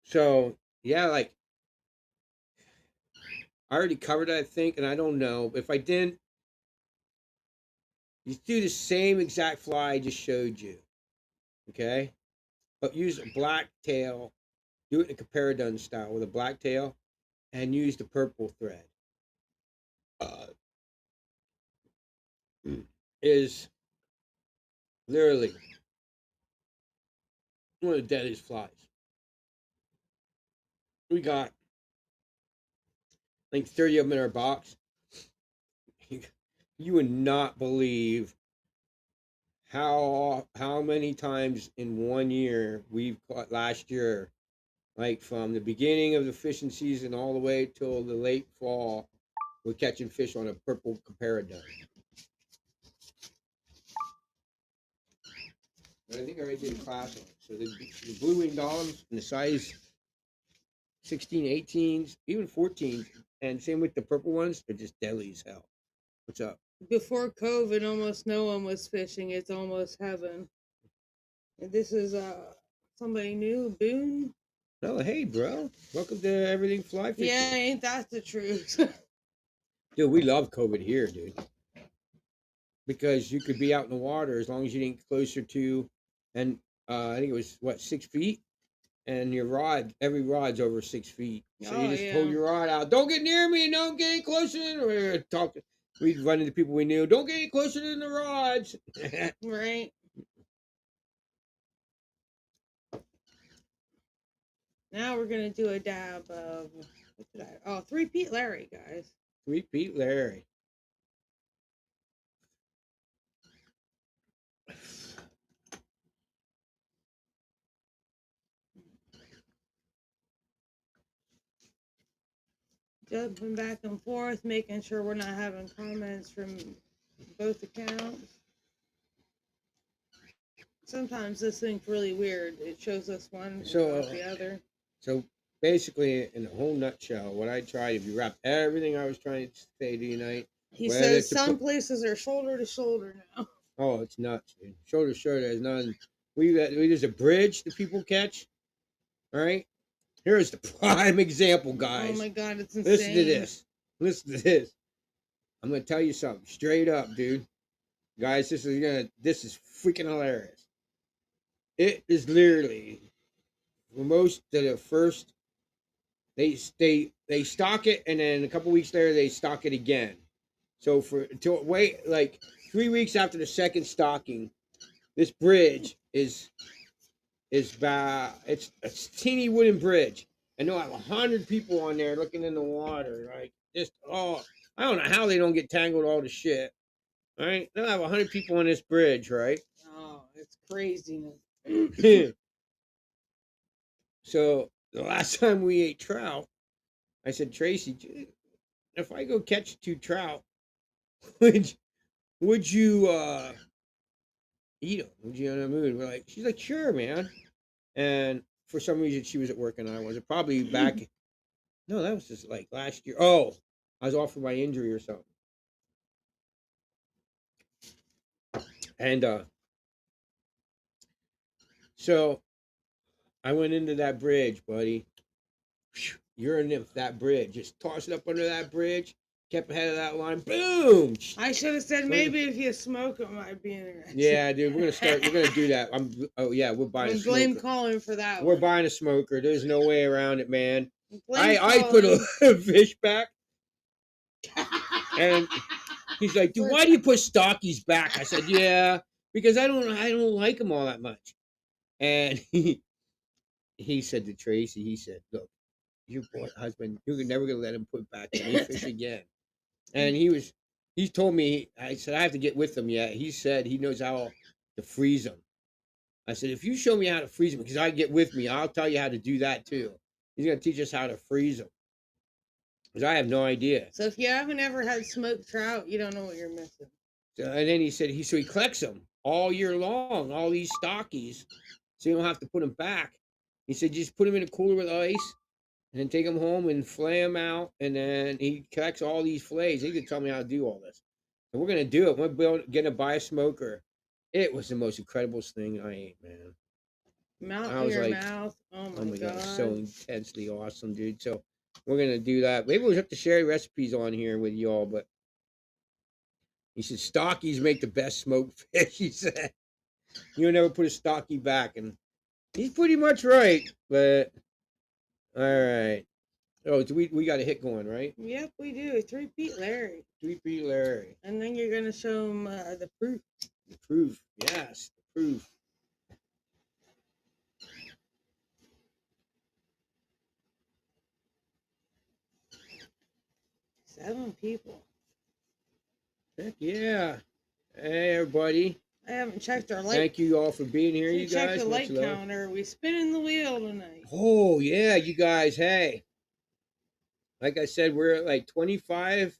So yeah, like I already covered it, I think, and I don't know if I didn't. You do the same exact fly I just showed you. Okay, but use a black tail. Do it in a comparadun style with a black tail, and use the purple thread. Is literally one of the deadliest flies. We got like 30 of them in our box. You would not believe how many times in 1 year we've caught last year, like from the beginning of the fishing season all the way till the late fall, we're catching fish on a purple comparadun. But I think I already did a class on it. So the blue winged olives and the size 16, 18s, even 14s. And same with the purple ones. They're just deadly as hell. What's up? Before COVID, almost no one was fishing. It's almost heaven. And this is somebody new, Boone. Oh, hey, bro. Welcome to Everything Fly Fishing. Yeah, ain't that the truth? Dude, we love COVID here, dude. Because you could be out in the water as long as you didn't get closer to, and I think it was, what, 6 feet? And your rod, every rod's over 6 feet. So you just pull your rod out. Don't get near me. Don't get any closer than we'd run into people we knew. Don't get any closer than the rods. Right. Now we're gonna do a dab of what did I? Oh, 3-peat Larry, guys. 3-peat Larry. Jumping back and forth, making sure we're not having comments from both accounts. Sometimes this thing's really weird. It shows us one, so the other. So basically, in a whole nutshell, what I tried, if you wrap everything I was trying to say tonight, he says some places are shoulder to shoulder now. Oh, it's nuts, dude. Shoulder to shoulder is none. There's a bridge that people catch. All right. Here's the prime example, guys. Oh my God, it's insane. Listen to this. Listen to this. I'm gonna tell you something straight up, dude. Guys, this is freaking hilarious. It is literally for most of the first. They stock it, and then a couple weeks later they stock it again. So like 3 weeks after the second stocking, this bridge is about, it's a teeny wooden bridge, and they'll have 100 people on there looking in the water, like just I don't know how they don't get tangled all the shit. All right, they'll have 100 people on this bridge, right? Oh, it's craziness. So the last time we ate trout, I said, Tracy, if I go catch 2 trout, would you eat them? Would you in the mood? We're like, she's like, sure, man. And for some reason, she was at work and I wasn't. Probably back. No, that was just like last year. Oh, I was off for my injury or something. And so I went into that bridge, buddy. You're a nymph, that bridge. Just toss it up under that bridge. Kept ahead of that line. Boom! I should have said maybe if you smoke it might be interesting. Yeah, dude, we're gonna do that. We're buying a smoker. Blame Colin for that. We're buying a smoker. There's no way around it, man. I Colin. put a fish back, and he's like, dude, why do you put stockies back? I said, yeah, because I don't like them all that much. And he said to Tracy, he said, look, your husband, you're never gonna let him put back any fish again. And he told me, I said, I have to get with him yet. He said he knows how to freeze them. I said, if you show me how to freeze them, because I get with me, I'll tell you how to do that too. He's going to teach us how to freeze them. Because I have no idea. So if you haven't ever had smoked trout, you don't know what you're missing. So, and then he said, he collects them all year long, all these stockies, so you don't have to put them back. He said, just put them in a cooler with ice, and then take them home and flay them out. And then he collects all these fillets. He could tell me how to do all this. So we're going to do it. We're going to buy a smoker. It was the most incredible thing I ate, man. Mouth to your mouth. Oh my God. So intensely awesome, dude. So we're going to do that. Maybe we'll have to share recipes on here with y'all. But he said, stockies make the best smoked fish, he said. You'll never put a stocky back. And he's pretty much right. But, all right. Oh, we got a hit going, right? Yep, we do. 3-peat Larry. 3-peat Larry. And then you're going to show him the proof. The proof. Yes, the proof. Seven people. Heck yeah. Hey, everybody. I haven't checked our light. Thank you all for being here, you guys. Check the light counter. Are we spinning the wheel tonight? Oh, yeah, you guys. Hey. Like I said, we're at like 25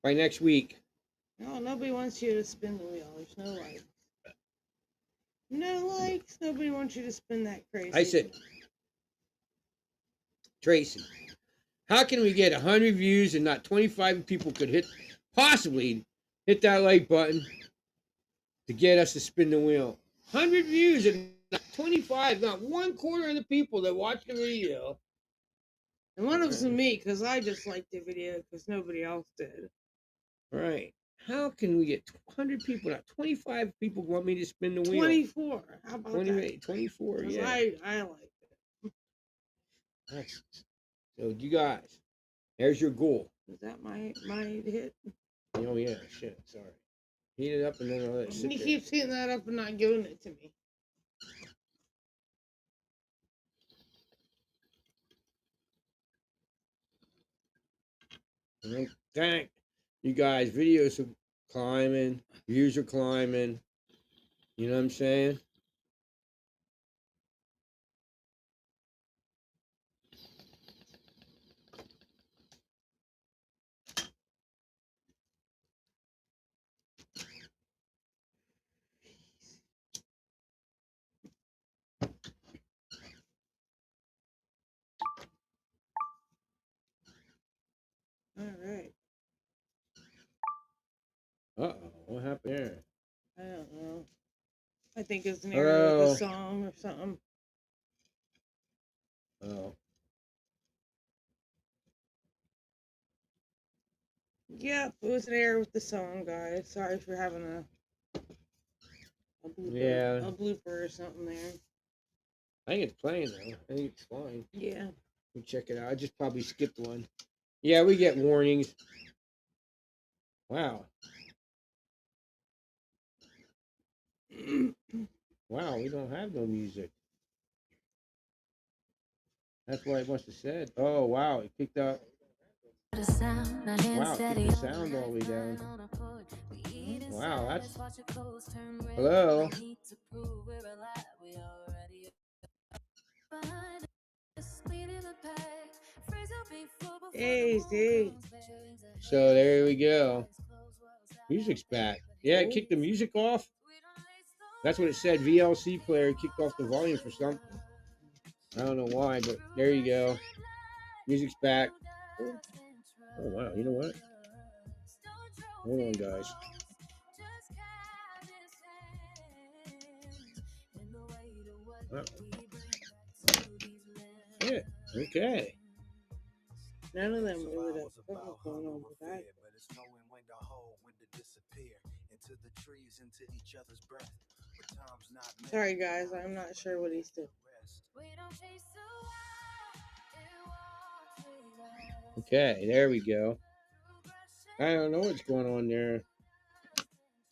by next week. No, nobody wants you to spin the wheel. There's no likes. No likes. Nobody wants you to spin that crazy. I said, Tracy, how can we get 100 views and not 25 people could possibly hit that like button to get us to spin the wheel? 100 views and not 25, not 1/4 of the people that watch the video. And one of them's me, because I just liked the video because nobody else did. Right. How can we get 100 people, not 25 people want me to spin the wheel? 24. How about 28, that? 24, yeah. I liked it. That's, so you guys, there's your goal. Is that my hit? Oh yeah, shit, sorry. Heat it up and then I'll let it sit He there. keeps heating that up and not giving it to me. Thank you guys. Videos are climbing, views are climbing. You know what I'm saying? All right. Uh-oh, what happened there? I don't know. I think it's an error with the song or something. Oh. Yep, it was an error with the song, guys. Sorry for having a blooper, Yeah. a blooper or something there. I think it's playing though. I think it's fine. Yeah. Let me check it out. I just probably skipped one. Yeah, we get warnings. Wow. Wow, we don't have no music. That's what it must have said. Oh, wow, it picked up. Wow, it picked the sound all the way down. Wow, that's... Hello? Easy. So there we go. Music's back. Yeah, it kicked the music off. That's what it said. VLC player kicked off the volume for something. I don't know why, but there you go. Music's back. Oh, wow. You know what? Hold on, guys. Wow. Yeah. Okay. None of them really know what was going on with that. Sorry, guys. I'm not sure what he's doing. Okay, there we go. I don't know what's going on there.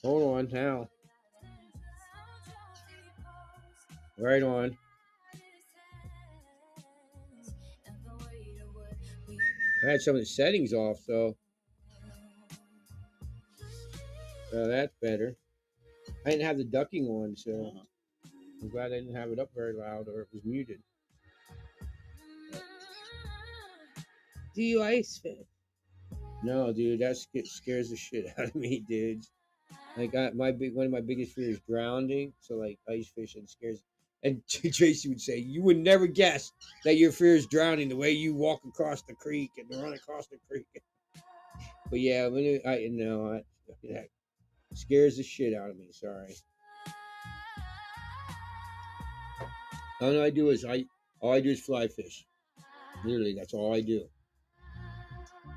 Hold on now. Right on. I had some of the settings off, so that's better. I didn't have the ducking on, so I'm glad I didn't have it up very loud or it was muted. Do you ice fish? No, dude, that scares the shit out of me, dudes. Like one of my biggest fears is drowning. So like ice fishing scares. And Tracy would say, "You would never guess that your fear is drowning the way you walk across the creek and run across the creek." But yeah, that scares the shit out of me. Sorry. All I do is fly fish. Literally, that's all I do.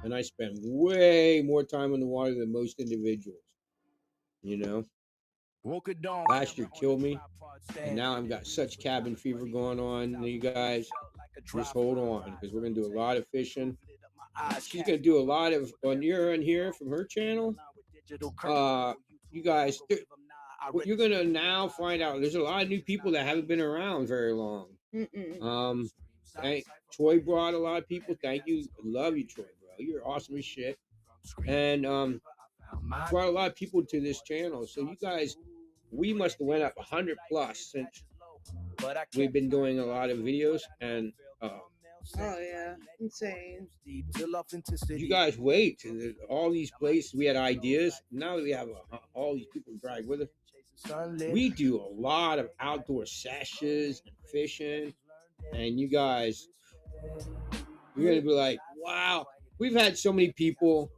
And I spend way more time in the water than most individuals. You know, last year killed me, and now I've got such cabin fever going on. You guys, just hold on, because we're gonna do a lot of fishing. She's gonna do a lot of on here from her channel. You guys, what you're gonna now find out, there's a lot of new people that haven't been around very long. Troy brought a lot of people. Thank you, love you, Troy, bro. You're awesome as shit. And brought a lot of people to this channel. So you guys, we must have went up 100 plus since we've been doing a lot of videos. And oh yeah, insane. You guys wait. All these places we had ideas. Now that we have all these people drag with us, we do a lot of outdoor sessions and fishing. And you guys, You're gonna be like, wow. We've had so many people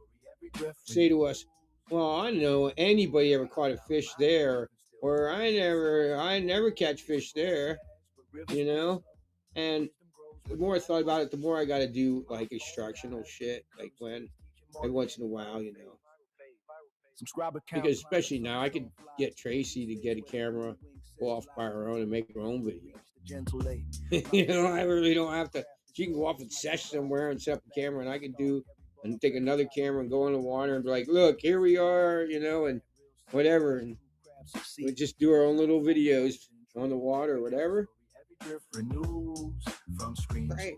say to us, well, I don't know anybody ever caught a fish there, or I never catch fish there, you know. And the more I thought about it, the more I got to do like instructional shit, like when every once in a while, you know. Because especially now, I could get Tracy to get a camera, go off by her own, and make her own video. You know, I really don't have to. She can go off and sesh somewhere and set up a camera, and I can do and take another camera and go in the water and be like, "Look, here we are," you know, and whatever, and we just do our own little videos on the water or whatever. Right.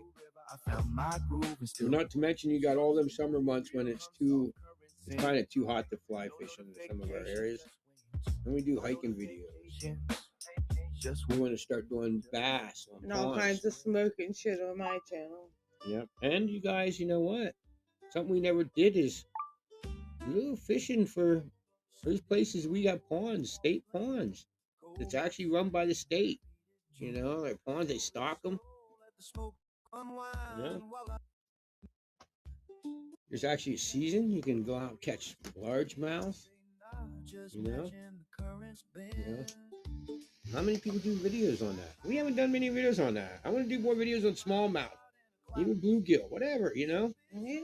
Not to mention, you got all them summer months when it's kind of too hot to fly fishing in some of our areas, and we do hiking videos. We want to start doing bass on And all ponds. kinds of smoking shit on my channel. Yep. And you guys, you know what? Something we never did is a little fishing for those places we got ponds, state ponds. It's actually run by the state. You know, their ponds, they stock them. You know? There's actually a season you can go out and catch largemouth. You know? How many people do videos on that? We haven't done many videos on that. I want to do more videos on smallmouth, even bluegill, whatever, you know? Yeah.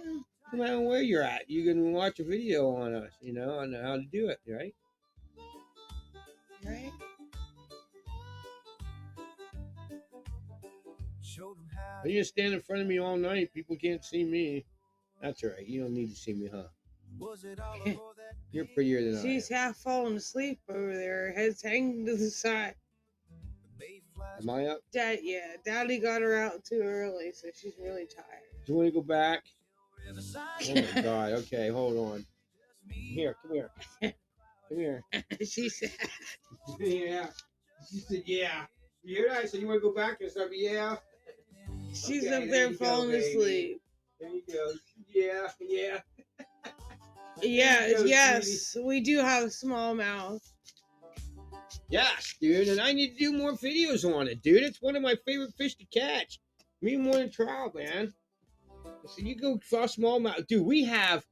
No matter where you're at, you can watch a video on us, you know, on how to do it, right? Right. You just stand in front of me all night. People can't see me. That's all right. You don't need to see me, huh? You're prettier than She's I am. half falling asleep over there. Her head's hanging to the side. Am I up? Yeah, Daddy got her out too early, so she's really tired. Do you want to go back? Oh my God. Okay, hold on. Here, come here. Come here. She said, Yeah. She said, yeah. You hear that? I said, you want to go back and stuff? Yeah. she's Okay, up there there you go, falling baby. asleep. There you go. Yeah, yeah. Yeah, There you go, yes, we do have smallmouth. Yes, dude, and I need to do more videos on it, dude. It's one of my favorite fish to catch. Me more than trout, man. So you go draw smallmouth, dude. We have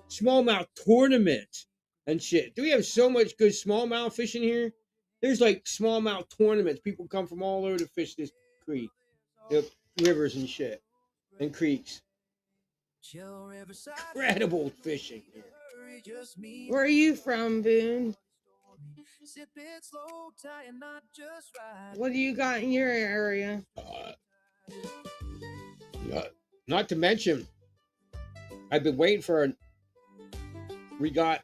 smallmouth tournaments and shit. Do we have so much good smallmouth fishing here? There's like smallmouth tournaments. People come from all over to fish this creek, the rivers and shit, and creeks. Incredible fishing here. Where are you from, Boone? What do you got in your area? Not to mention, I've been waiting for we got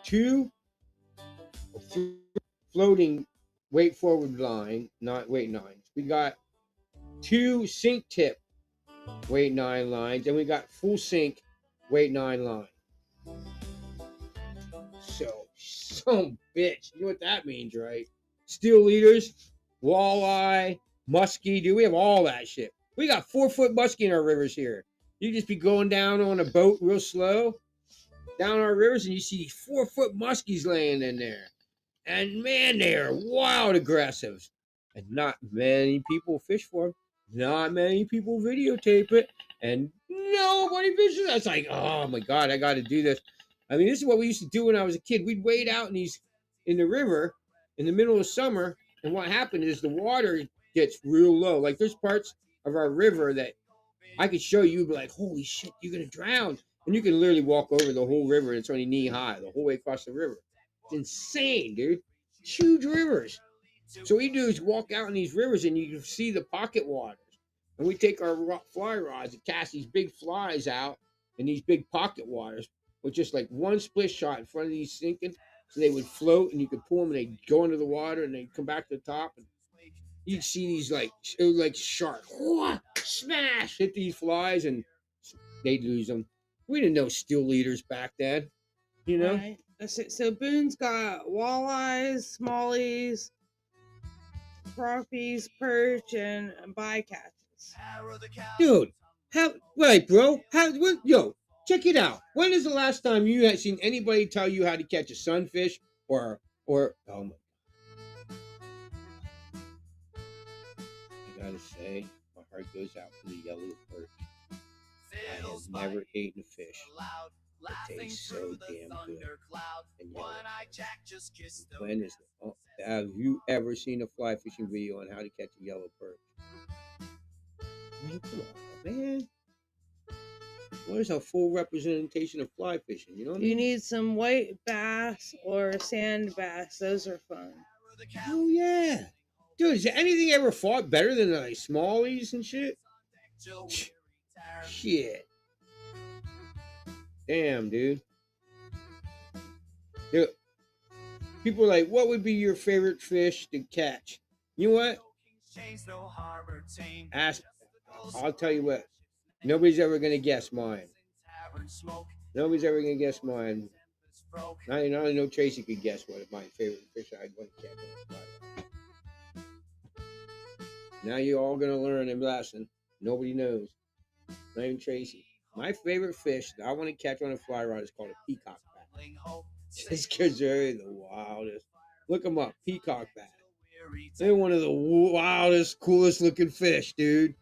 two or three floating weight forward line, not weight nines. We got two sink tip weight 9 lines, and we got full sink weight 9 line. So bitch. You know what that means, right? Steel leaders, walleye, muskie, dude. We have all that shit. We got 4-foot muskie in our rivers here. You just be going down on a boat real slow down our rivers, and you see these 4-foot muskies laying in there. And man, they are wild aggressive. And not many people fish for them. Not many people videotape it. And nobody fishes. That's like, oh my God, I got to do this. I mean, this is what we used to do when I was a kid. We'd wade out in the river in the middle of summer. And what happened is the water gets real low. Like there's parts of our river that I could show you, be like, holy shit, you're going to drown. And you can literally walk over the whole river, and it's only knee high, the whole way across the river. It's insane, dude. Huge rivers. So what we do is walk out in these rivers, and you can see the pocket waters. And we take our fly rods and cast these big flies out in these big pocket waters with just like one split shot in front of these sinking. So they would float, and you could pull them, and they'd go into the water, and they'd come back to the top. And you'd see these like sharks, smash, hit these flies, and they'd lose them. We didn't know steel leaders back then, you know? Right. So Boone's got walleyes, smallies, crappies, perch, and bycatches. Dude, yo, check it out. When is the last time you had seen anybody tell you how to catch a sunfish or oh my, say my heart goes out for the yellow perch. I have never eaten a fish that tastes so damn good. And yellow. When is have you ever seen a fly fishing video on how to catch a yellow perch? I mean, come on, man. What is a full representation of fly fishing? You know what I You mean? need some white bass or sand bass. Those are fun. Oh yeah, dude. Has anything ever fought better than like smallies and shit? Shit. Damn, dude. Dude. People are like, what would be your favorite fish to catch? You know what? Ask. I'll tell you what. Nobody's ever gonna guess mine. Nobody's ever gonna guess mine. Not I know Tracy could guess what my favorite fish I'd want to catch. Now you're all gonna learn a lesson. Nobody knows. Not even Tracy. My favorite fish that I want to catch on a fly rod is called a peacock bass. Just because they're the wildest. Look them up, peacock bass. They're one of the wildest, coolest looking fish, dude.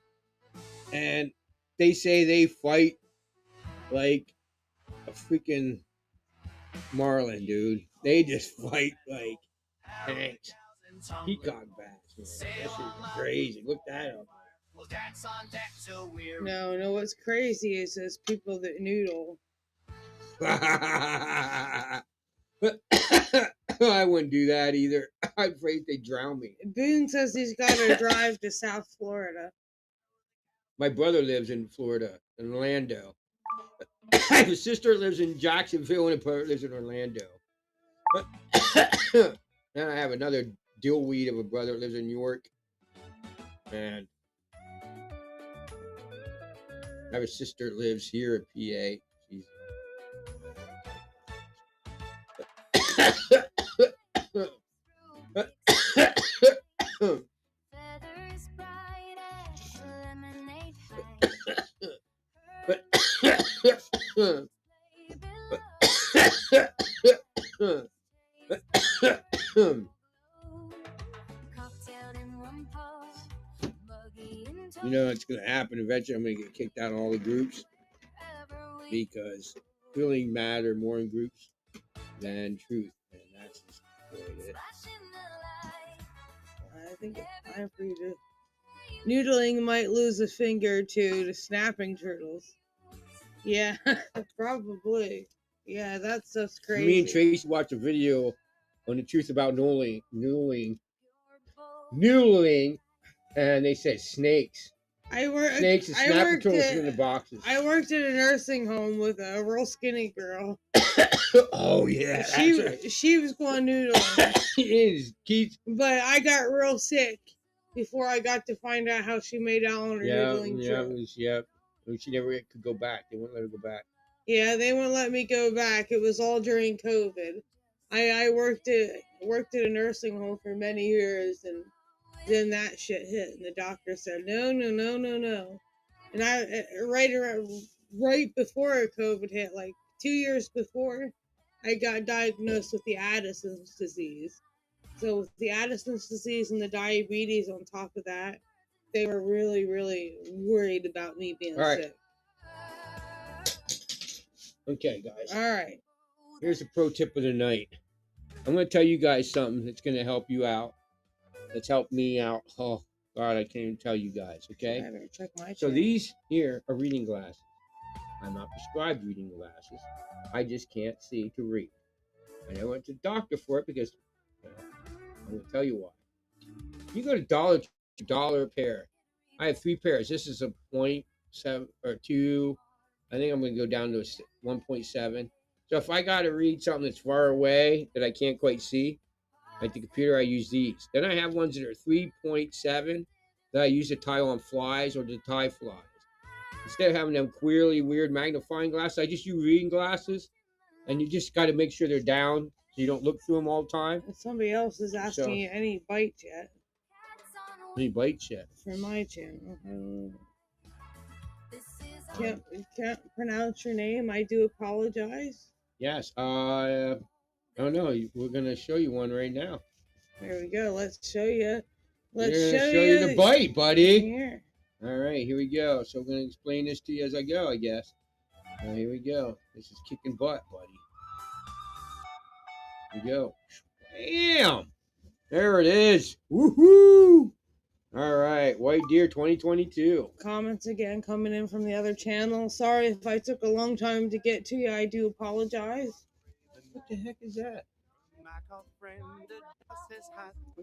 And they say they fight like a freaking marlin, dude. They just fight like tanks. Peacock bass, man. That shit's crazy. Look that up. No, what's crazy is those people that noodle. I wouldn't do that either. I'm afraid they'd drown me. Boone says he's got to drive to South Florida. My brother lives in Florida, in Orlando. I have a sister that lives in Jacksonville and a brother lives in Orlando. Then I have another dillweed of a brother that lives in New York. And I have a sister that lives here in PA. She's you know it's going to happen eventually. I'm going to get kicked out of all the groups because feeling matter more in groups than truth, and that's just the way it is. I think it's time for you to. Noodling might lose a finger to snapping turtles. Yeah, probably. Yeah, that stuff's crazy. Me and Tracy watched a video on the truth about noodling, and they said snakes. Snakes and snapping turtles in the boxes. I worked at a nursing home with a real skinny girl. Oh yeah, she was going noodling. But I got real sick before I got to find out how she made out on her noodling trip. She never could go back. They wouldn't let her go back. Yeah, they wouldn't let me go back. It was all during COVID. I worked at a nursing home for many years, and then that shit hit, and the doctor said no. And I right before COVID hit, like 2 years before, I got diagnosed with the Addison's disease. So with the Addison's disease and the diabetes on top of that, they were really, really worried about me being sick. Okay, guys. All right. Here's a pro tip of the night. I'm going to tell you guys something that's going to help you out. That's helped me out. Oh, God, I can't even tell you guys, okay? I better check my So these here are reading glasses. I'm not prescribed reading glasses. I just can't see to read. I never went to the doctor for it because I'm going to tell you why. You go to dollar a pair. I have 3 pairs. This is a 0.7 or 2. I think I'm going to go down to a 1.7. So if I got to read something that's far away that I can't quite see, like the computer, I use these. Then I have ones that are 3.7 that I use to tie on flies or to tie flies. Instead of having them queerly weird magnifying glasses, I just use reading glasses, and you just got to make sure they're down so you don't look through them all the time. Somebody else is asking you any bites yet. Any bites yet? For my channel. Can't pronounce your name. I do apologize. Yes. Oh no, we're gonna show you one right now. There we go. Let's show you Let's We're gonna show show you the bite, buddy. Here. All right, here we go. So I'm gonna explain this to you as I go, I guess. Here we go. This is kicking butt, buddy. Here we go. Bam! There it is. Woohoo! All right, White Deer 2022. Comments again coming in from the other channel. Sorry if I took a long time to get to you. I do apologize. What the heck is that?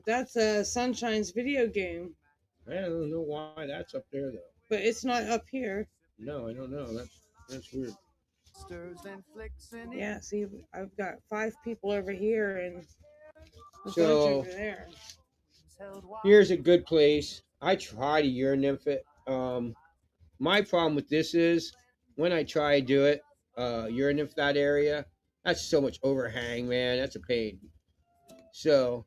That's Sunshine's video game. I don't know why that's up there though. But it's not up here. No, I don't know. That's weird. Yeah, see, I've got 5 people over here and a bunch So over there. here's a good place. I try to urine nymph it. My problem with this is when I try to do it, urine nymph that area, that's so much overhang, man. That's a pain. So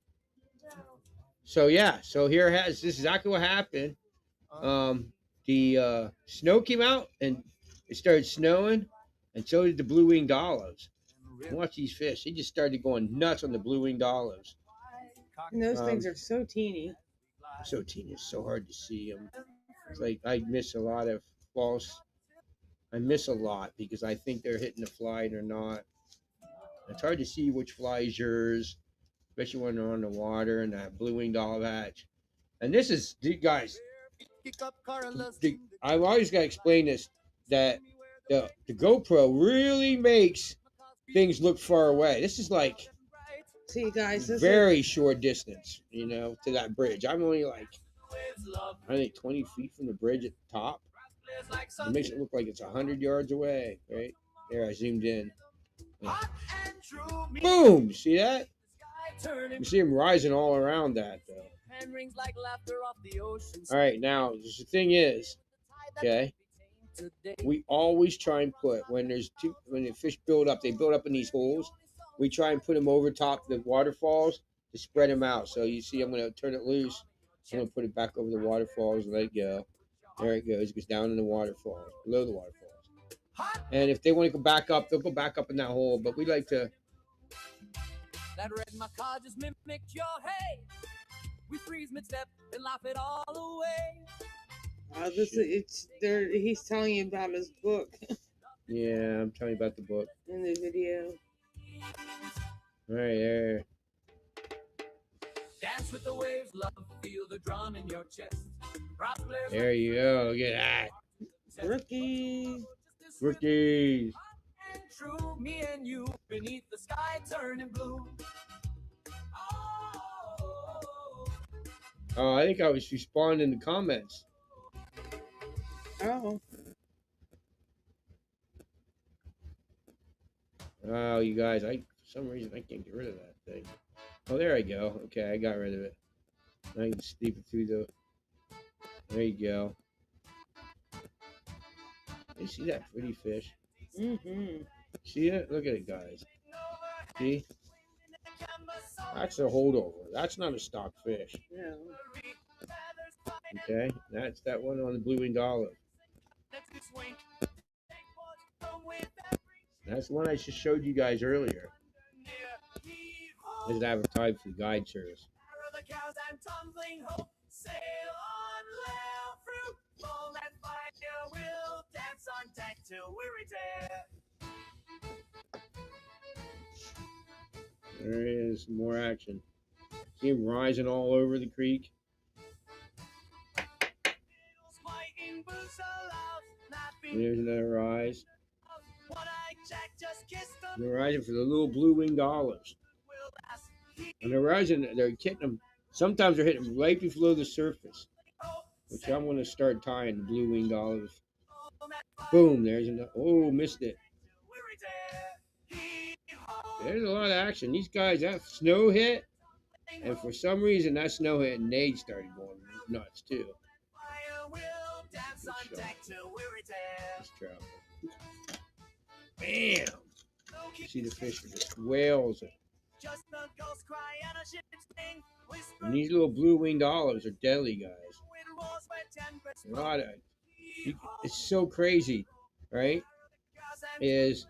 yeah. So here this is exactly what happened. The snow came out and it started snowing, and so did the blue-winged olives. Watch these fish; they just started going nuts on the blue-winged olives. And those things are so teeny. So teeny, it's so hard to see them. It's like I miss a lot of false. I miss a lot because I think they're hitting the fly and they're not. It's hard to see which fly is yours, especially when they're on the water and that blue-winged olive hatch. And this is, guys, I've always got to explain this, that the GoPro really makes things look far away. This is like See, guys, this very short distance, you know, to that bridge. I'm only like, I think 20 feet from the bridge at the top. It makes it look like it's 100 yards away, right? There, I zoomed in. Yeah. Boom! See that? You see him rising all around that, though. All right, now the thing is, okay, we always try and put when the fish build up, they build up in these holes. We try and put them over top the waterfalls to spread them out. So you see, I'm going to turn it loose. I'm going to put it back over the waterfalls and let it go. There it goes. It goes down in the waterfalls, below the waterfalls. And if they want to go back up, they'll go back up in that hole. But we like to. That red macaw just mimicked your hey. We freeze mid-step and laugh it all away. He's telling you about his book. Yeah, I'm telling you about the book. In the video. All right, there. Dance with the waves, love, feel the drum in your chest. There you go. Look at that. Rookies. Rookies. And true, me and you beneath the sky turning blue. Oh, I think I was responding to comments. Oh. Oh, you guys, for some reason I can't get rid of that thing. Oh, there I go. Okay, I got rid of it. Now I can sneak it through the. There you go. You see that pretty fish? Mm-hmm. See it? Look at it, guys. See? That's a holdover. That's not a stock fish. No. Okay, that's that one on the blue-winged olive. That's the one I just showed you guys earlier. Let's advertise for guide service. There is more action. See him rising all over the creek. There's another rise. They're rising for the little blue-winged olives. And they're rising, they're hitting them. Sometimes they're hitting them right below the surface, which I'm going to start tying the blue-winged olives. Boom, there's another. Oh, missed it. There's a lot of action. These guys, that snow hit, and for some reason that snow hit and they started going nuts too. Let's travel. Bam! See the fish are just whales. And these little blue-winged olives are deadly, guys. A lot of, it's so crazy, right? This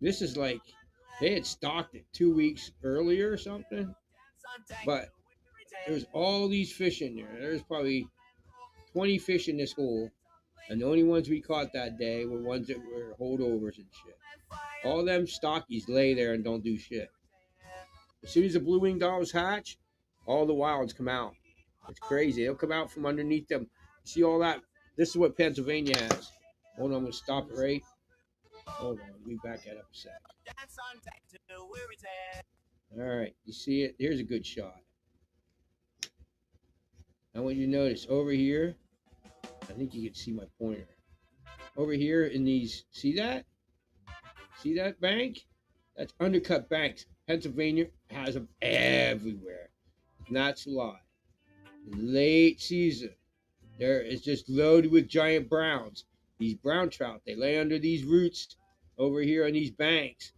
is like they had stocked it 2 weeks earlier or something, but there's all these fish in there. There's probably 20 fish in this hole, and the only ones we caught that day were ones that were holdovers and shit. All them stockies lay there and don't do shit. As soon as the blue winged dollars hatch, all the wilds come out. It's crazy. They'll come out from underneath them. See all that? This is what Pennsylvania has. Hold on, I'm gonna stop it right. Hold on, let me back that up a sec. All right, you see it? Here's a good shot. I want you to notice over here. I think you can see my pointer. Over here in these, see that? See that bank? That's undercut banks. Pennsylvania has them everywhere. Not a lie. Late season, there is just loaded with giant browns. These brown trout, they lay under these roots over here on these banks.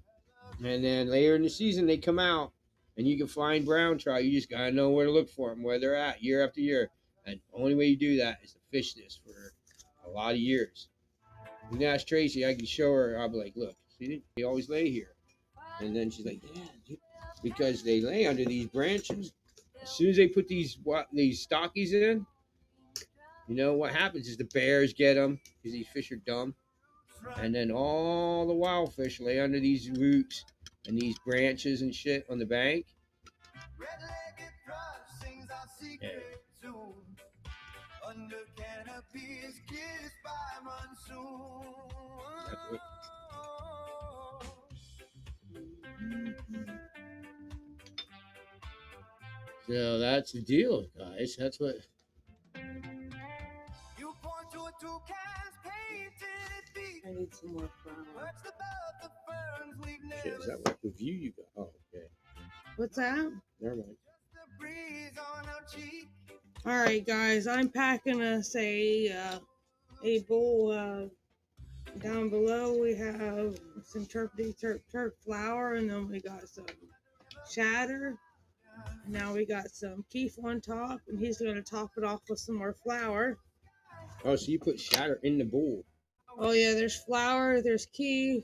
And then later in the season, they come out and you can find brown trout. You just got to know where to look for them, where they're at year after year. And the only way you do that is to fish this for a lot of years. You can ask Tracy, I can show her. I'll be like, look, see, they always lay here. And then she's like, yeah, because they lay under these branches. As soon as they put these stockies in, you know what happens is the bears get them because these fish are dumb, and then all the wild fish lay under these roots and these branches and shit on the bank. Yeah. Under canopies kissed by monsoon. So that's the deal, guys. That's what. You point to a toucan's painted I need some more flour. Shit, is that what review you got? Oh, okay. What's that? Never mind. All right, guys. I'm packing us a bowl. Down below we have some turp flour, and then we got some shatter. Now we got some keef on top, and he's going to top it off with some more flour. Oh, so you put shatter in the bowl? Oh yeah, there's flour, there's keef,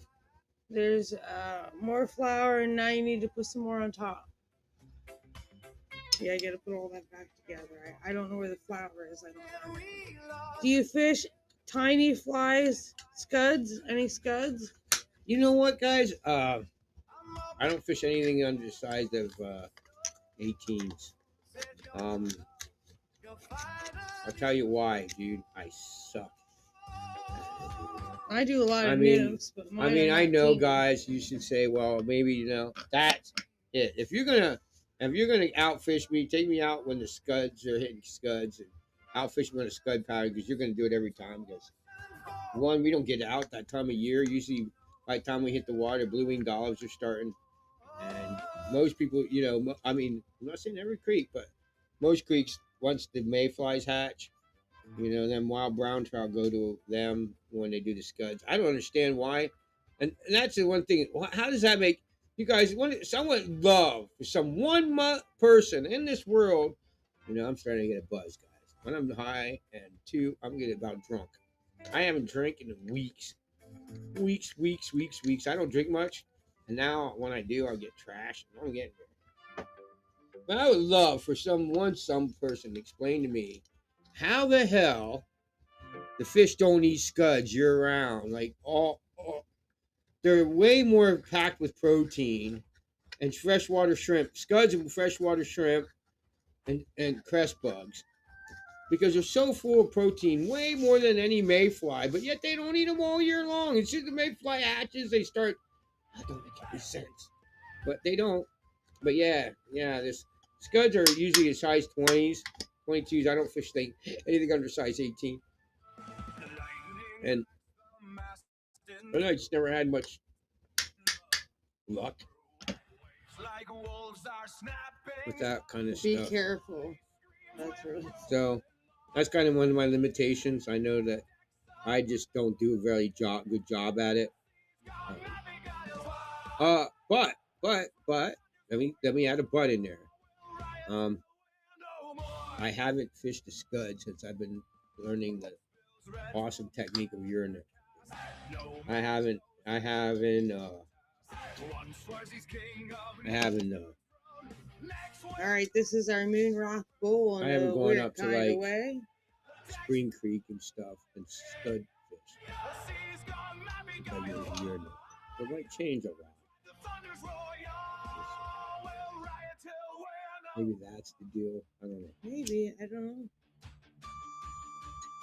there's more flour, and now you need to put some more on top. Yeah, I got to put all that back together. I don't know where the flour is. I don't know. Do you fish tiny flies, scuds? Any scuds? You know what, guys? I don't fish anything under the size of 18s. I'll tell you why, dude. I suck. I do a lot of nymphs, but I know, guys. You should say, well, maybe that's it. If you're gonna outfish me, take me out when the scuds are hitting scuds, and outfish me on a scud pattern because you're gonna do it every time. Because one, we don't get out that time of year. Usually, by the time we hit the water, blue winged olives are starting, and most people, I'm not saying every creek, but most creeks, once the mayflies hatch, them wild brown trout go to them when they do the scuds. I don't understand why, and that's the one thing. How does that make you guys? Someone love for some person in this world. I'm starting to get a buzz, guys. When I'm high, and two, I'm getting about drunk. I haven't drank in weeks. I don't drink much, and now when I do, I'll get trashed. I'm getting there. But I would love for some person to explain to me how the hell the fish don't eat scuds year round. Like they're way more packed with protein and freshwater shrimp, scuds and freshwater shrimp and crest bugs. Because they're so full of protein, way more than any mayfly, but yet they don't eat them all year long. As soon as the mayfly hatches, they start. That don't make any sense, but they don't. But yeah, this scuds are usually a size 20s, 22s. I don't fish anything under size 18, and I just never had much luck with that kind of stuff. Be careful. That's right. So that's kind of one of my limitations. I know that I just don't do a very good job at it. But let me add a but in there. I haven't fished a scud since I've been learning the awesome technique of urinary. I haven't All right, this is our moon rock bowl I in haven't a gone weird up to kind of like way. Spring Creek and stuff and stud fish. Like a year now. It might change a lot. Maybe that's the deal. I don't know. Maybe, I don't know.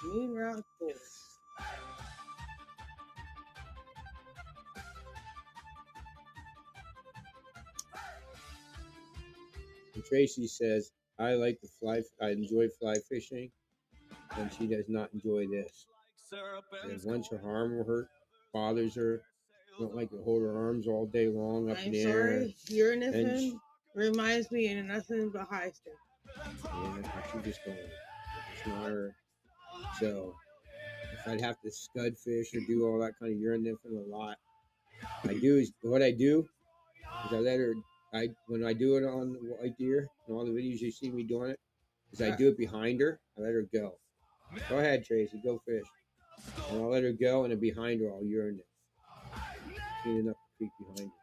Moon rock bowl. And Tracy says, I like the fly. I enjoy fly fishing, and she does not enjoy this. And once her arm will hurt, bothers her. Don't like to hold her arms all day long up in I'm the air. sorry, your And niffin reminds me of nothing but high stick. Yeah, she just don't. It's not her. So if I'd have to scud fish or do all that kind of urine niffing a lot, what I do is I let her. When I do it on the white deer and all the videos you see me doing it, is I do it behind her. I let her go. Go ahead, Tracy, go fish. And I'll let her go, and then behind her I'll urinate, cleaning up the creek behind her.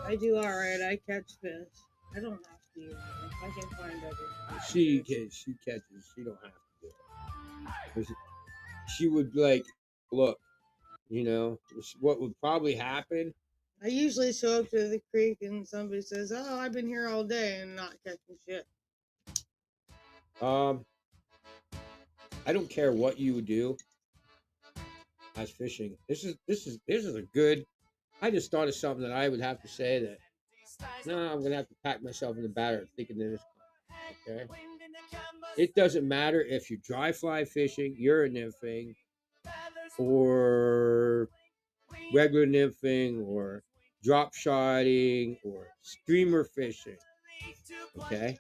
I do all right. I catch fish. I don't have to urinate. I can find other. She catches. She don't have to do it. 'Cause she would be like, look, what would probably happen. I usually show up to the creek and somebody says, "Oh, I've been here all day and not catching shit." I don't care what you do as fishing. This is a good. I just thought of something that I would have to say that. No, I'm gonna have to pack myself in the batter thinking of this. Okay. It doesn't matter if you're dry fly fishing, urine nymphing, or regular nymphing, or drop shotting, or streamer fishing. Okay.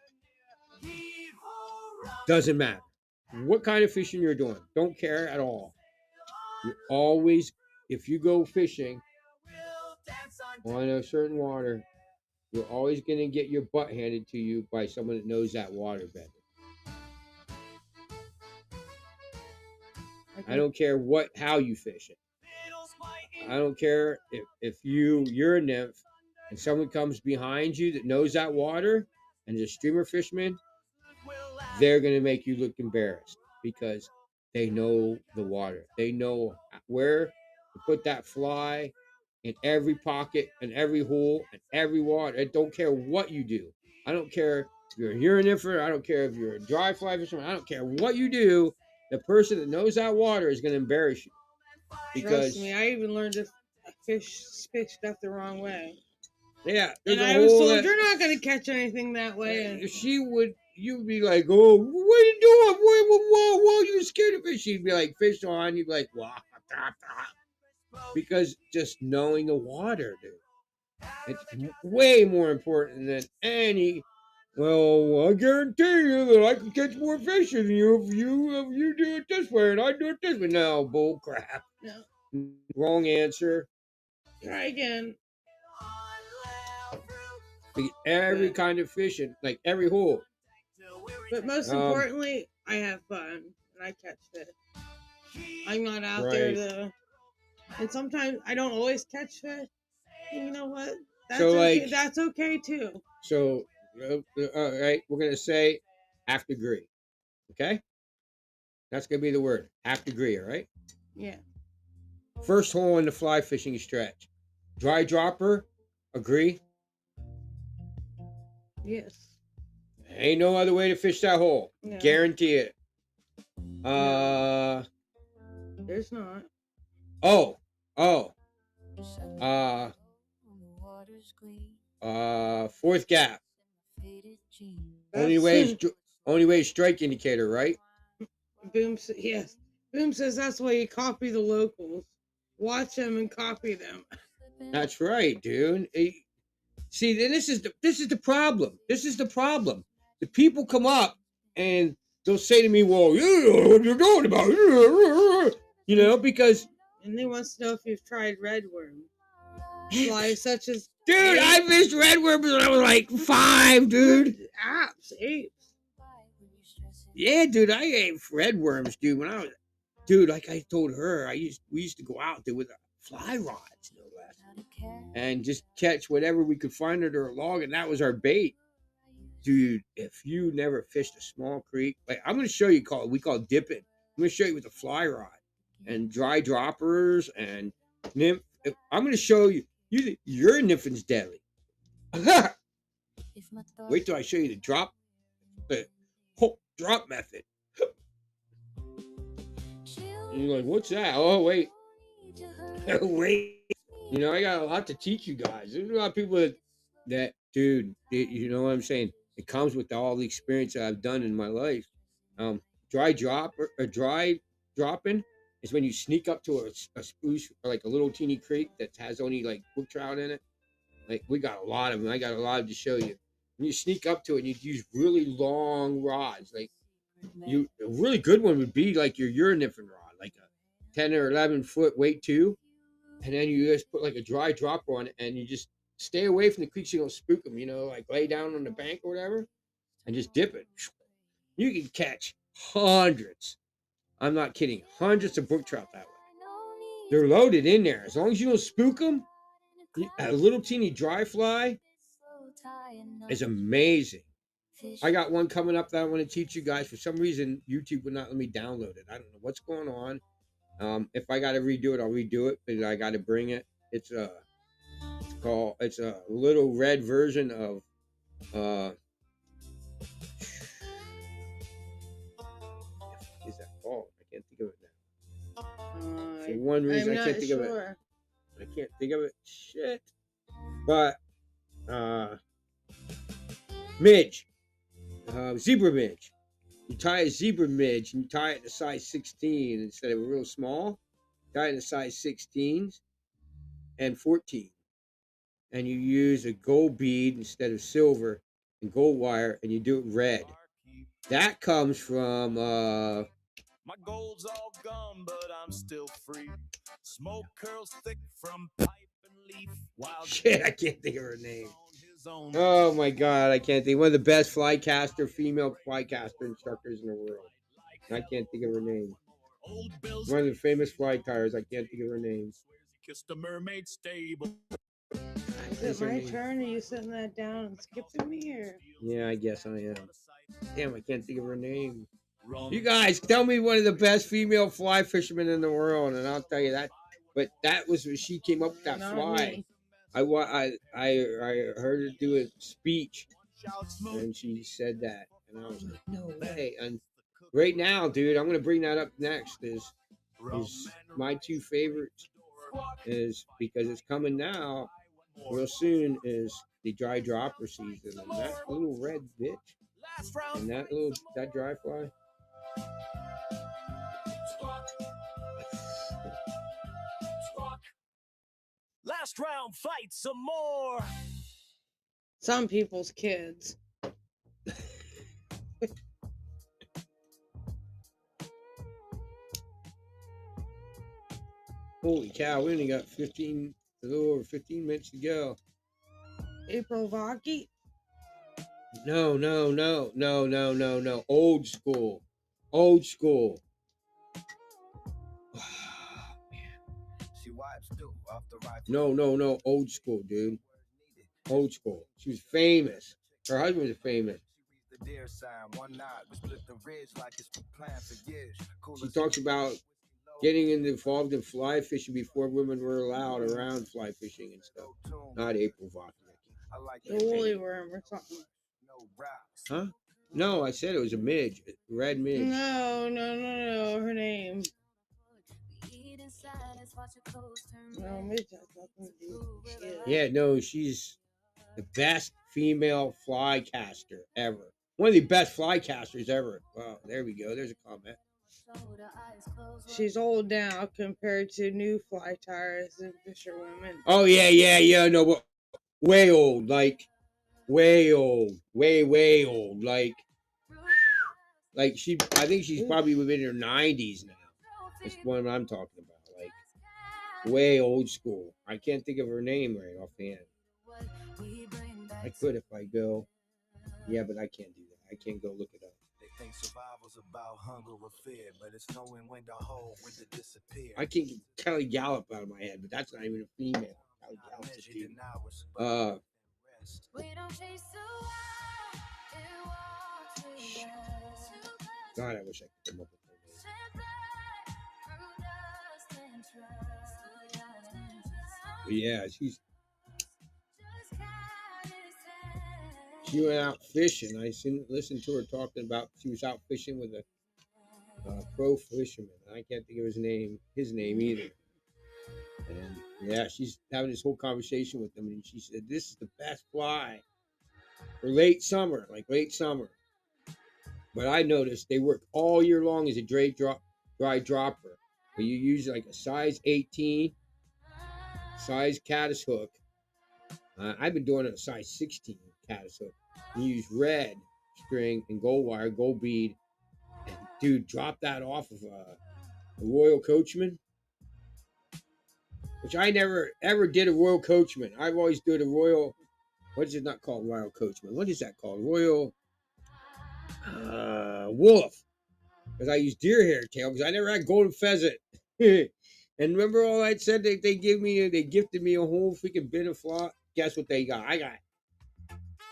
Doesn't matter what kind of fishing you're doing. Don't care at all. You always, if you go fishing on a certain water, you're always going to get your butt handed to you by someone that knows that water better. I don't care how you fish it. I don't care if you're a nymph and someone comes behind you that knows that water and is a streamer fisherman, they're going to make you look embarrassed because they know the water. They know where to put that fly in every pocket and every hole and every water. I don't care what you do. I don't care if you're a urinifer. I don't care if you're a dry fly fisherman. I don't care what you do. The person that knows that water is going to embarrass you. Because trust me, I even learned to fish stuff the wrong way. Yeah, and I was told you're not going to catch anything that way. You'd be like, oh, what are you doing? Whoa, you scared of fish? She'd be like, fish on. You'd be like, wow. Because just knowing the water, dude. It's way more important than any. Well, I guarantee you that I can catch more fish than you if you do it this way and I do it this way. No, bull crap. No. Wrong answer. Try again. Every kind of fishing, like every hole. But most importantly, I have fun and I catch fish. I'm not out there to. And sometimes I don't always catch fish. You know what? That's okay. That's okay too. So, all right, we're gonna say have to agree. Okay, that's gonna be the word. Have to agree. All right. Yeah. First hole in the fly fishing stretch. Dry dropper. Agree. Yes. Ain't no other way to fish that hole. No. Guarantee it. There's not. Fourth gap. Only way strike indicator, right? Boom. Yes. Boom says that's why you copy the locals. Watch them and copy them. That's right, dude. See, then this is the problem. This is the problem. The people come up and they'll say to me, "Well, you know what you're talking about," because. And they want to know if you've tried redworm. Flies such as. Dude, I fished redworms when I was like 5, dude. Apes. Yeah, dude, I ate redworms, dude. Like I told her, we used to go out there with fly rods, no less. and just catch whatever we could find under a log, and that was our bait. Dude, if you never fished a small creek, like I'm gonna show you, we call it dipping. I'm gonna show you with a fly rod and dry droppers and nymph. I'm gonna show you. Your nymphing's deadly. Wait till I show you the drop method. And you're like, what's that? Oh wait, wait. You know, I got a lot to teach you guys. There's a lot of people that dude, you know what I'm saying? It comes with all the experience that I've done in my life. Um, dry dropping is when you sneak up to a spruce or like a little teeny creek that has only like brook trout in it. Like we got a lot of them. I got a lot to show you. When you sneak up to it, and you use really long rods. Like a really good one would be like your uriniferin rod, like a 10 or 11 foot weight too, and then you just put like a dry dropper on it, and you just stay away from the creeks. You don't spook them. You know, like lay down on the bank or whatever, and just dip it. You can catch hundreds. I'm not kidding. Hundreds of brook trout that way. They're loaded in there. As long as you don't spook them, a little teeny dry fly is amazing. I got one coming up that I want to teach you guys. For some reason, YouTube would not let me download it. I don't know what's going on. If I got to redo it, I'll redo it. But I got to bring it. It's a little red version of is that called? I can't think of it now. For one reason, I can't think of it. I can't think of it. Shit. But midge, zebra midge. You tie a zebra midge and you tie it to size 16 instead of a real small. Tie it to size 16s and 14. And you use a gold bead instead of silver and gold wire, and you do it red. That comes from my gold's all gone, but I'm still free. Smoke curls thick from pipe and leaf. Shit, I can't think of her name. Oh my god, I can't think. One of the best female flycaster instructors in the world. I can't think of her name. One of the famous fly tires. I can't think of her name. Kissed a mermaid stable. Is it my turn? Are you sitting that down and skipping me? Or? Yeah, I guess I am. Damn, I can't think of her name. You guys, tell me one of the best female fly fishermen in the world, and I'll tell you that. But that was when she came up with that fly. I heard her do a speech, and she said that, and I was like, no way. And right now, dude, I'm gonna bring that up next. Is my two favorites is because it's coming now, real soon. Is the dry dropper season, and that little red bitch, and that dry fly. Last round, fight some more. Some people's kids. Holy cow, we only got a little over 15 minutes to go. April Vaki? No. Old school. Oh, man. No. Old school, dude. Old school. She was famous. Her husband was famous. She talks about getting involved in fly fishing before women were allowed around fly fishing and stuff. Not April Vaki. The woolly worm or something. Huh? No, I said it was a midge. Red midge. No. Her name. No, midge has nothing to do with it. Yeah, no, she's the best female fly caster ever. One of the best fly casters ever. Wow, there we go. There's a comment. She's old now compared to new fly tires and fisherwomen. Oh, yeah. No, but way old. Like, way old. Way old. Like I think she's probably within her 90s now. That's what I'm talking about. Like, way old school. I can't think of her name right offhand. I could if I go. Yeah, but I can't do that. I can't go look it up. They think survival's about hunger or fear, but it's knowing when to hold, when to disappear. I can Kelly Gallup out of my head, but that's not even a female. Altitude. God, I wish I could come up with that. But yeah, she went out fishing. I listened to her talking about she was out fishing with a pro fisherman. I can't think of his name either. And yeah, she's having this whole conversation with him, and she said this is the best fly for late summer. But I noticed they work all year long as a dry dropper. But you use like a size 18 size caddis hook. I've been doing a size 16 caddis hook. You use red string and gold wire, gold bead, and dude, drop that off of a Royal Coachman, which I never ever did a Royal Coachman. I've always did a Royal. What is it not called? Royal Coachman. What is that called? Royal Wolf. Because I use deer hair tail because I never had golden pheasant. And remember all I said they gifted me a whole freaking bin of fly. Guess what they got? I got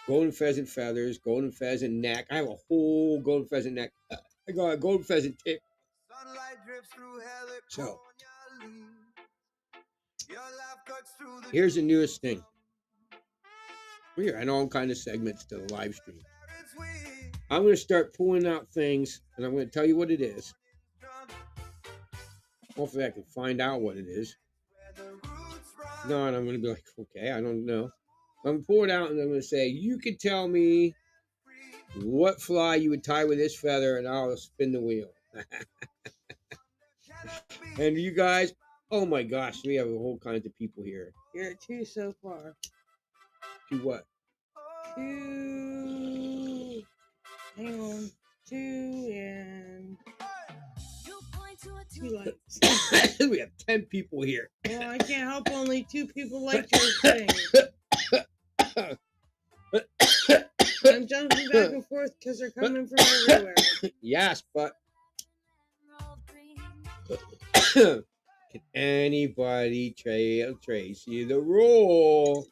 golden pheasant feathers, golden pheasant neck. I have a whole golden pheasant neck. I got a golden pheasant tip. So here's the newest thing. We're in all kind of segments to the live stream. I'm going to start pulling out things, and I'm going to tell you what it is. Hopefully I can find out what it is. No, and I'm going to be like, okay, I don't know. I'm going to pull it out, and I'm going to say, you can tell me what fly you would tie with this feather, and I'll spin the wheel. And you guys, oh my gosh, we have a whole kinds of people here. You're at 2 so far. 2 what? 2. Hang on. 2 and 2 lights. We have 10 people here. Well, I can't help only 2 people like your thing. I'm jumping back and forth because they're coming from everywhere. Yes, but can anybody tell Tracy the rule?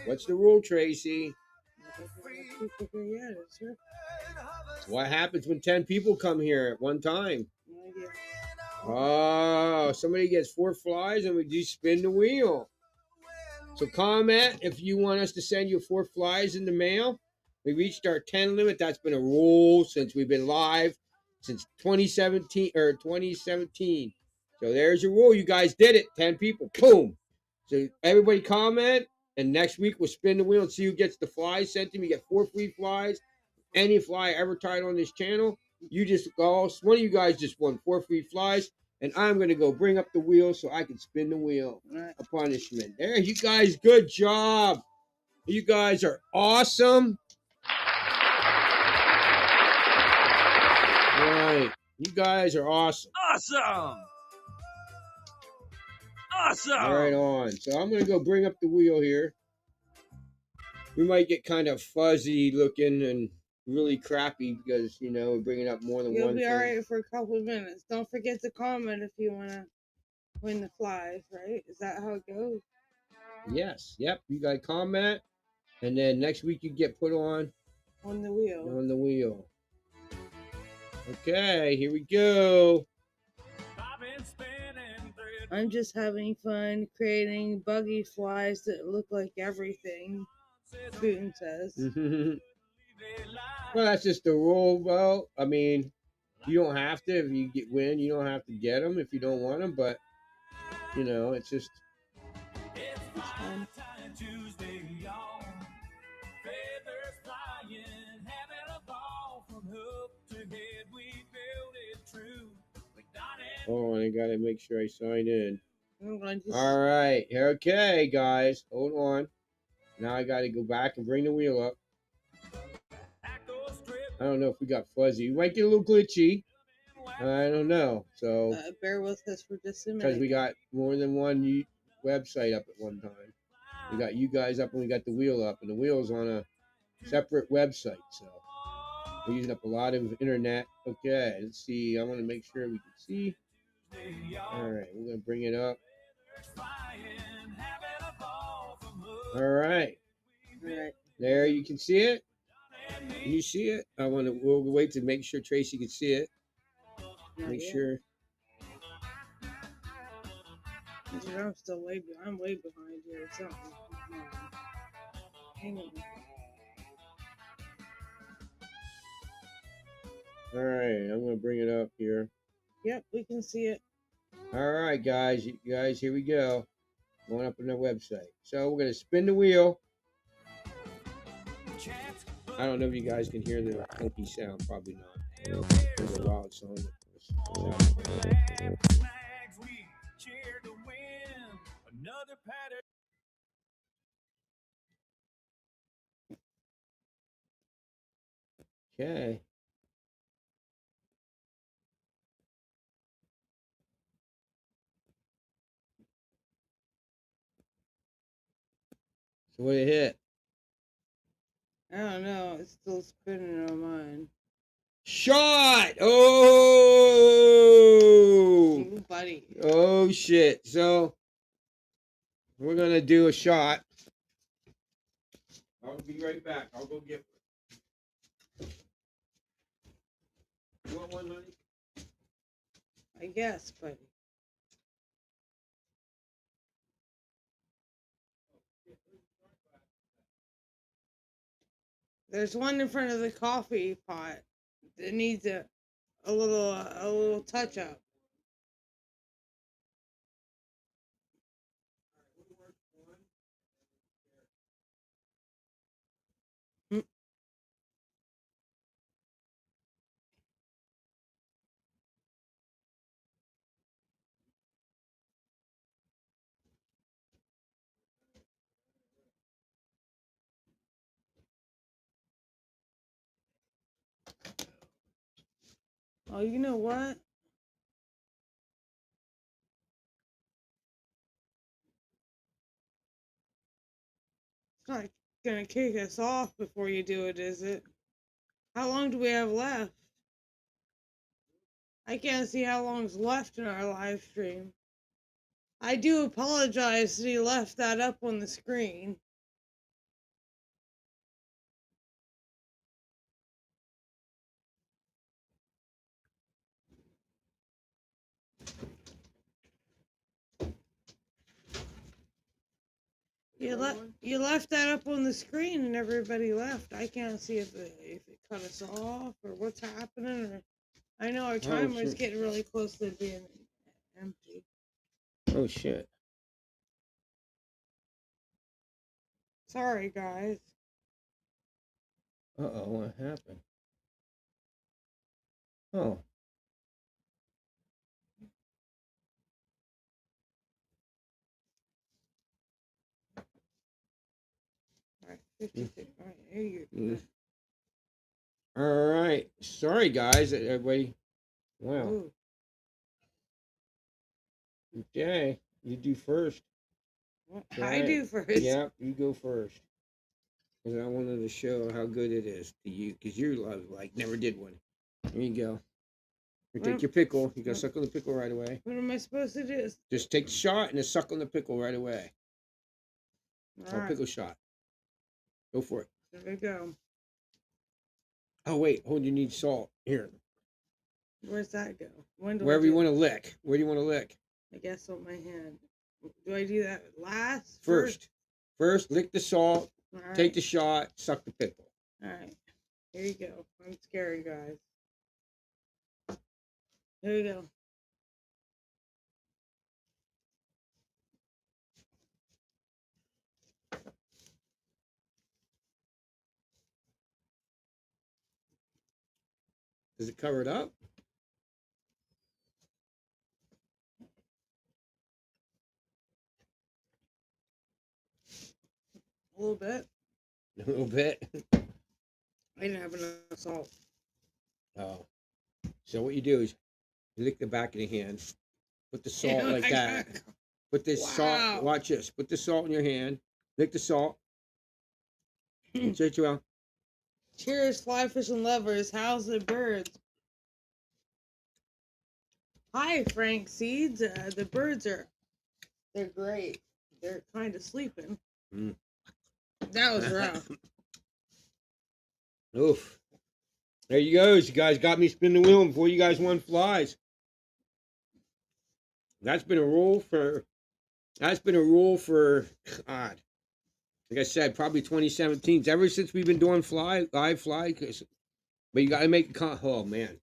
What's the rule, Tracy? What happens when 10 people come here at one time? No idea. Oh, somebody gets 4 flies and we do spin the wheel. So comment if you want us to send you 4 flies in the mail. We reached our 10 limit. That's been a rule since we've been live since 2017 or 2017. So there's your rule. You guys did it. 10 people. Boom. So everybody comment, and next week we'll spin the wheel and see who gets the flies sent to me. You get 4 free flies. Any fly ever tied on this channel. You just go. One of you guys just won 4 free flies. And I'm going to go bring up the wheel so I can spin the wheel. A punishment. There, you guys, good job. You guys are awesome. Right. You guys are awesome. Awesome. Awesome. All right, on. So I'm going to go bring up the wheel here. We might get kind of fuzzy looking and really crappy because, you know, we're bringing up more than You'll one be thing. all right for a couple of minutes. Don't forget to comment if you want to win the flies, right? Is that how it goes? Yes. Yep. You got to comment. And then next week you get put on the wheel. On the wheel. Okay, here we go. I'm just having fun creating buggy flies that look like everything, Putin says. Well, that's just the rule, bro. I mean, you don't have to. If you win, you don't have to get them if you don't want them. But, you know, it's just... It's fun. Oh, I gotta make sure I sign in. All right. Okay, guys. Hold on. Now I gotta go back and bring the wheel up. I don't know if we got fuzzy. We might get a little glitchy. I don't know. So bear with us for just a minute. Because we got more than one website up at one time. We got you guys up and we got the wheel up. And the wheel's on a separate website. So we're using up a lot of internet. Okay, let's see. I want to make sure we can see. All right, we're going to bring it up. All right. There, you can see it. Can you see it? We'll wait to make sure Tracy can see it. Make sure. I'm way behind here. Something. Hang on. All right, I'm gonna bring it up here. Yep, we can see it. All right, guys, here we go. Going up on their website. So we're gonna spin the wheel. I don't know if you guys can hear the funky sound. Probably not. There's a loud sound. Okay. So what it hit? I don't know. It's still spinning on mine. Shot! Oh! Ooh, buddy. Oh shit! So we're gonna do a shot. I'll be right back. I'll go get one. You want one, honey? I guess, buddy. There's one in front of the coffee pot that needs a little touch up. Oh, you know what? It's not gonna kick us off before you do it, is it? How long do we have left? I can't see how long's left in our live stream. I do apologize that he left that up on the screen. You left that up on the screen and everybody left. I can't see if it cut us off or what's happening. Or I know our timer's getting really close to being empty. Oh shit! Sorry, guys. Uh-oh, what happened? Oh. All right, 56. All right, here you go. All right. Sorry, guys. Everybody. Wow. Ooh. Okay. You do first. I do first. Yeah, you go first. Because I wanted to show how good it is to you. Because you're like never did one. Here you go. You take your pickle. You gotta suck on the pickle right away. What am I supposed to do? Just take the shot and then suck on the pickle right away. All right. Pickle shot. Go for it. There we go. Oh wait, you need salt. Here. Where's that go? Wherever you want to lick. Where do you want to lick? I guess on my hand. Do I do that last? First, lick the salt. Right. Take the shot. Suck the pickle. All right. Here you go. I'm scared, guys. Here you go. Does it cover it up? A little bit. A little bit. I didn't have enough salt. Oh. So what you do is you lick the back of the hand. Put the salt like that. Put this salt. Watch this. Put the salt in your hand. Lick the salt. Cheers, well. Cheers, fly fishing lovers. How's the birds? Hi, Frank Seeds. The birds are They're great. They're kind of sleeping. Mm. That was rough. Oof. There you go. You guys got me spinning the wheel before you guys won flies. That's been a rule for God. Like I said, probably 2017. Ever since we've been doing live fly, but you got to make oh man,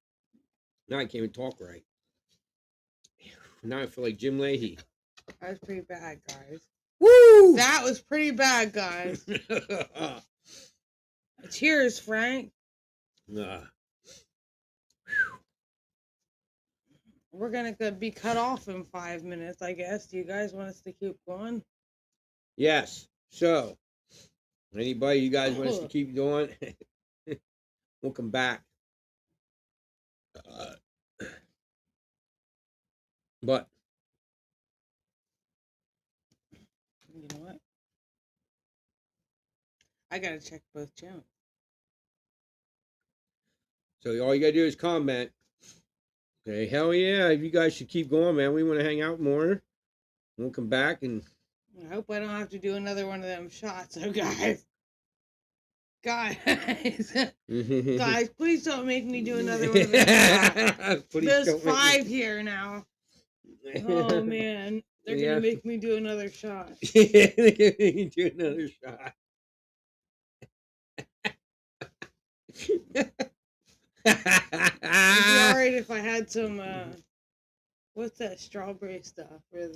now I can't even talk right. Now I feel like Jim Leahy. That was pretty bad, guys. Woo! That was pretty bad, guys. Cheers, Frank. Nah. We're gonna be cut off in 5 minutes, I guess. Do you guys want us to keep going? Yes. So, anybody you guys want us to keep going? We'll come back. But you know what? I gotta check both channels. So all you gotta do is comment. Say, hell yeah, you guys should keep going, man. We want to hang out more. We'll come back and I hope I don't have to do another one of them shots, oh guys. Guys, guys, please don't make me do another one of them shots. There's 5 here now. Oh man, they're gonna make me do another shot. They're gonna make me do another shot. It'd be alright if I had some what's that strawberry stuff or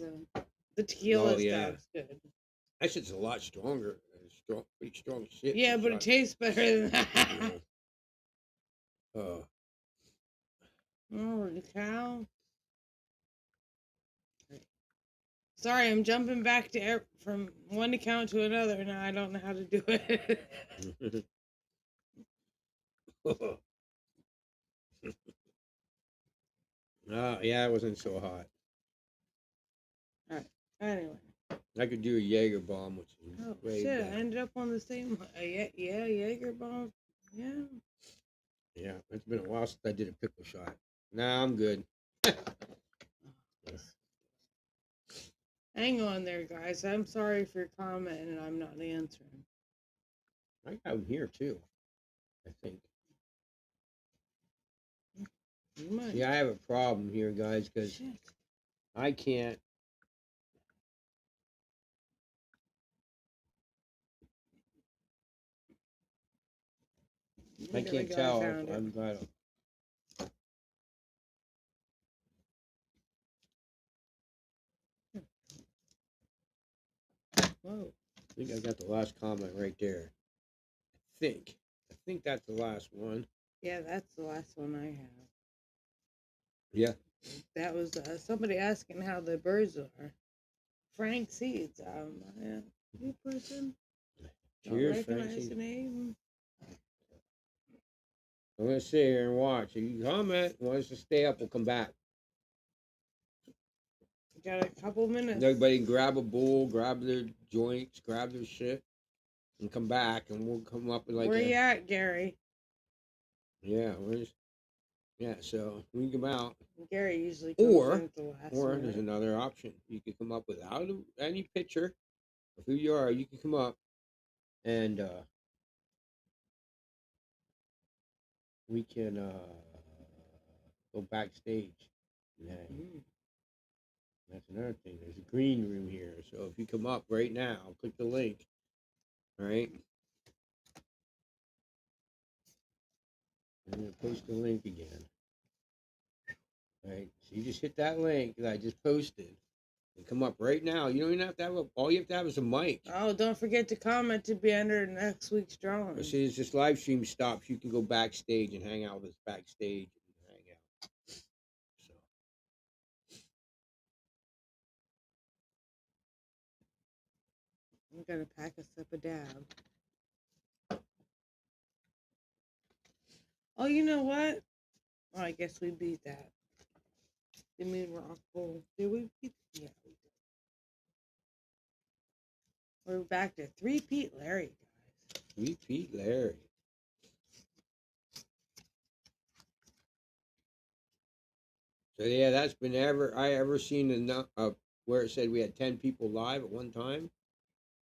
the tequila stuff's good. That shit's a lot stronger. Pretty strong shit. Yeah, but it tastes better than that. Yeah. Oh. Holy cow. Sorry, I'm jumping back to from one account to another now. I don't know how to do it. Yeah, it wasn't so hot. All right. Anyway. I could do a Jaeger bomb, which is shit! Better. I ended up on the same. Yeah, Jaeger bomb. Yeah. Yeah, it's been a while since I did a pickle shot. Nah, I'm good. Hang on there, guys. I'm sorry for your comment, and I'm not answering. I got him here too, I think. Yeah, I have a problem here, guys, because I can't. I can't tell if I've got a. Whoa. I think I got the last comment right there. I think that's the last one. Yeah, that's the last one I have. Yeah. That was somebody asking how the birds are. Frank Seeds. Yeah, new person. Cheers, Frank Seeds. I'm gonna sit here and watch. If you comment, want us to stay up, we'll come back. Got a couple minutes. Everybody can grab a bowl, grab their joints, grab their shit, and come back, and we'll come up with like. Where you at, Gary? Yeah, so we can come out. Gary usually comes in at the last minute. There's another option. You can come up without any picture of who you are. You can come up and we can go backstage. That's another thing. There's a green room here. So if you come up right now, click the link. All right. I'm going to post the link again. All right. So you just hit that link that I just posted and come up right now. You don't even have to have all you have to have is a mic. Oh, don't forget to comment to be entered next week's drawing. As soon as this live stream stops, you can go backstage and hang out with us backstage and hang out. So. I'm gonna pack us up a dab. Oh, you know what? Oh, I guess we beat that. Did we rock bowl? Did we beat? Yeah, we did. We're back to 3-Pete Larry, guys. 3-Pete Larry. So yeah, that's been I ever seen where it said we had 10 people live at one time.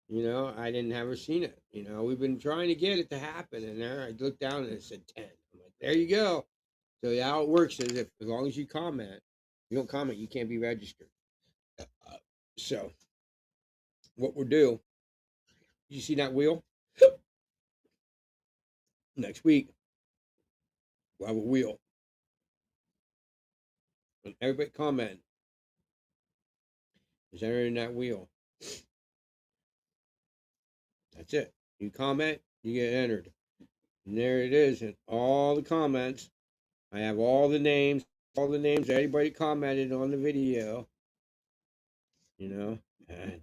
You know, I didn't ever seen it. You know, we've been trying to get it to happen, and there I looked down and it said 10. I'm like, there you go. So how it works is if as long as you comment, you don't comment, you can't be registered. So what we'll do, you see that wheel? Next week we'll have a wheel, and everybody comment is entered in that wheel. That's it. You comment, you get entered. And there it is. And all the comments. I have all the names everybody commented on the video. You know, and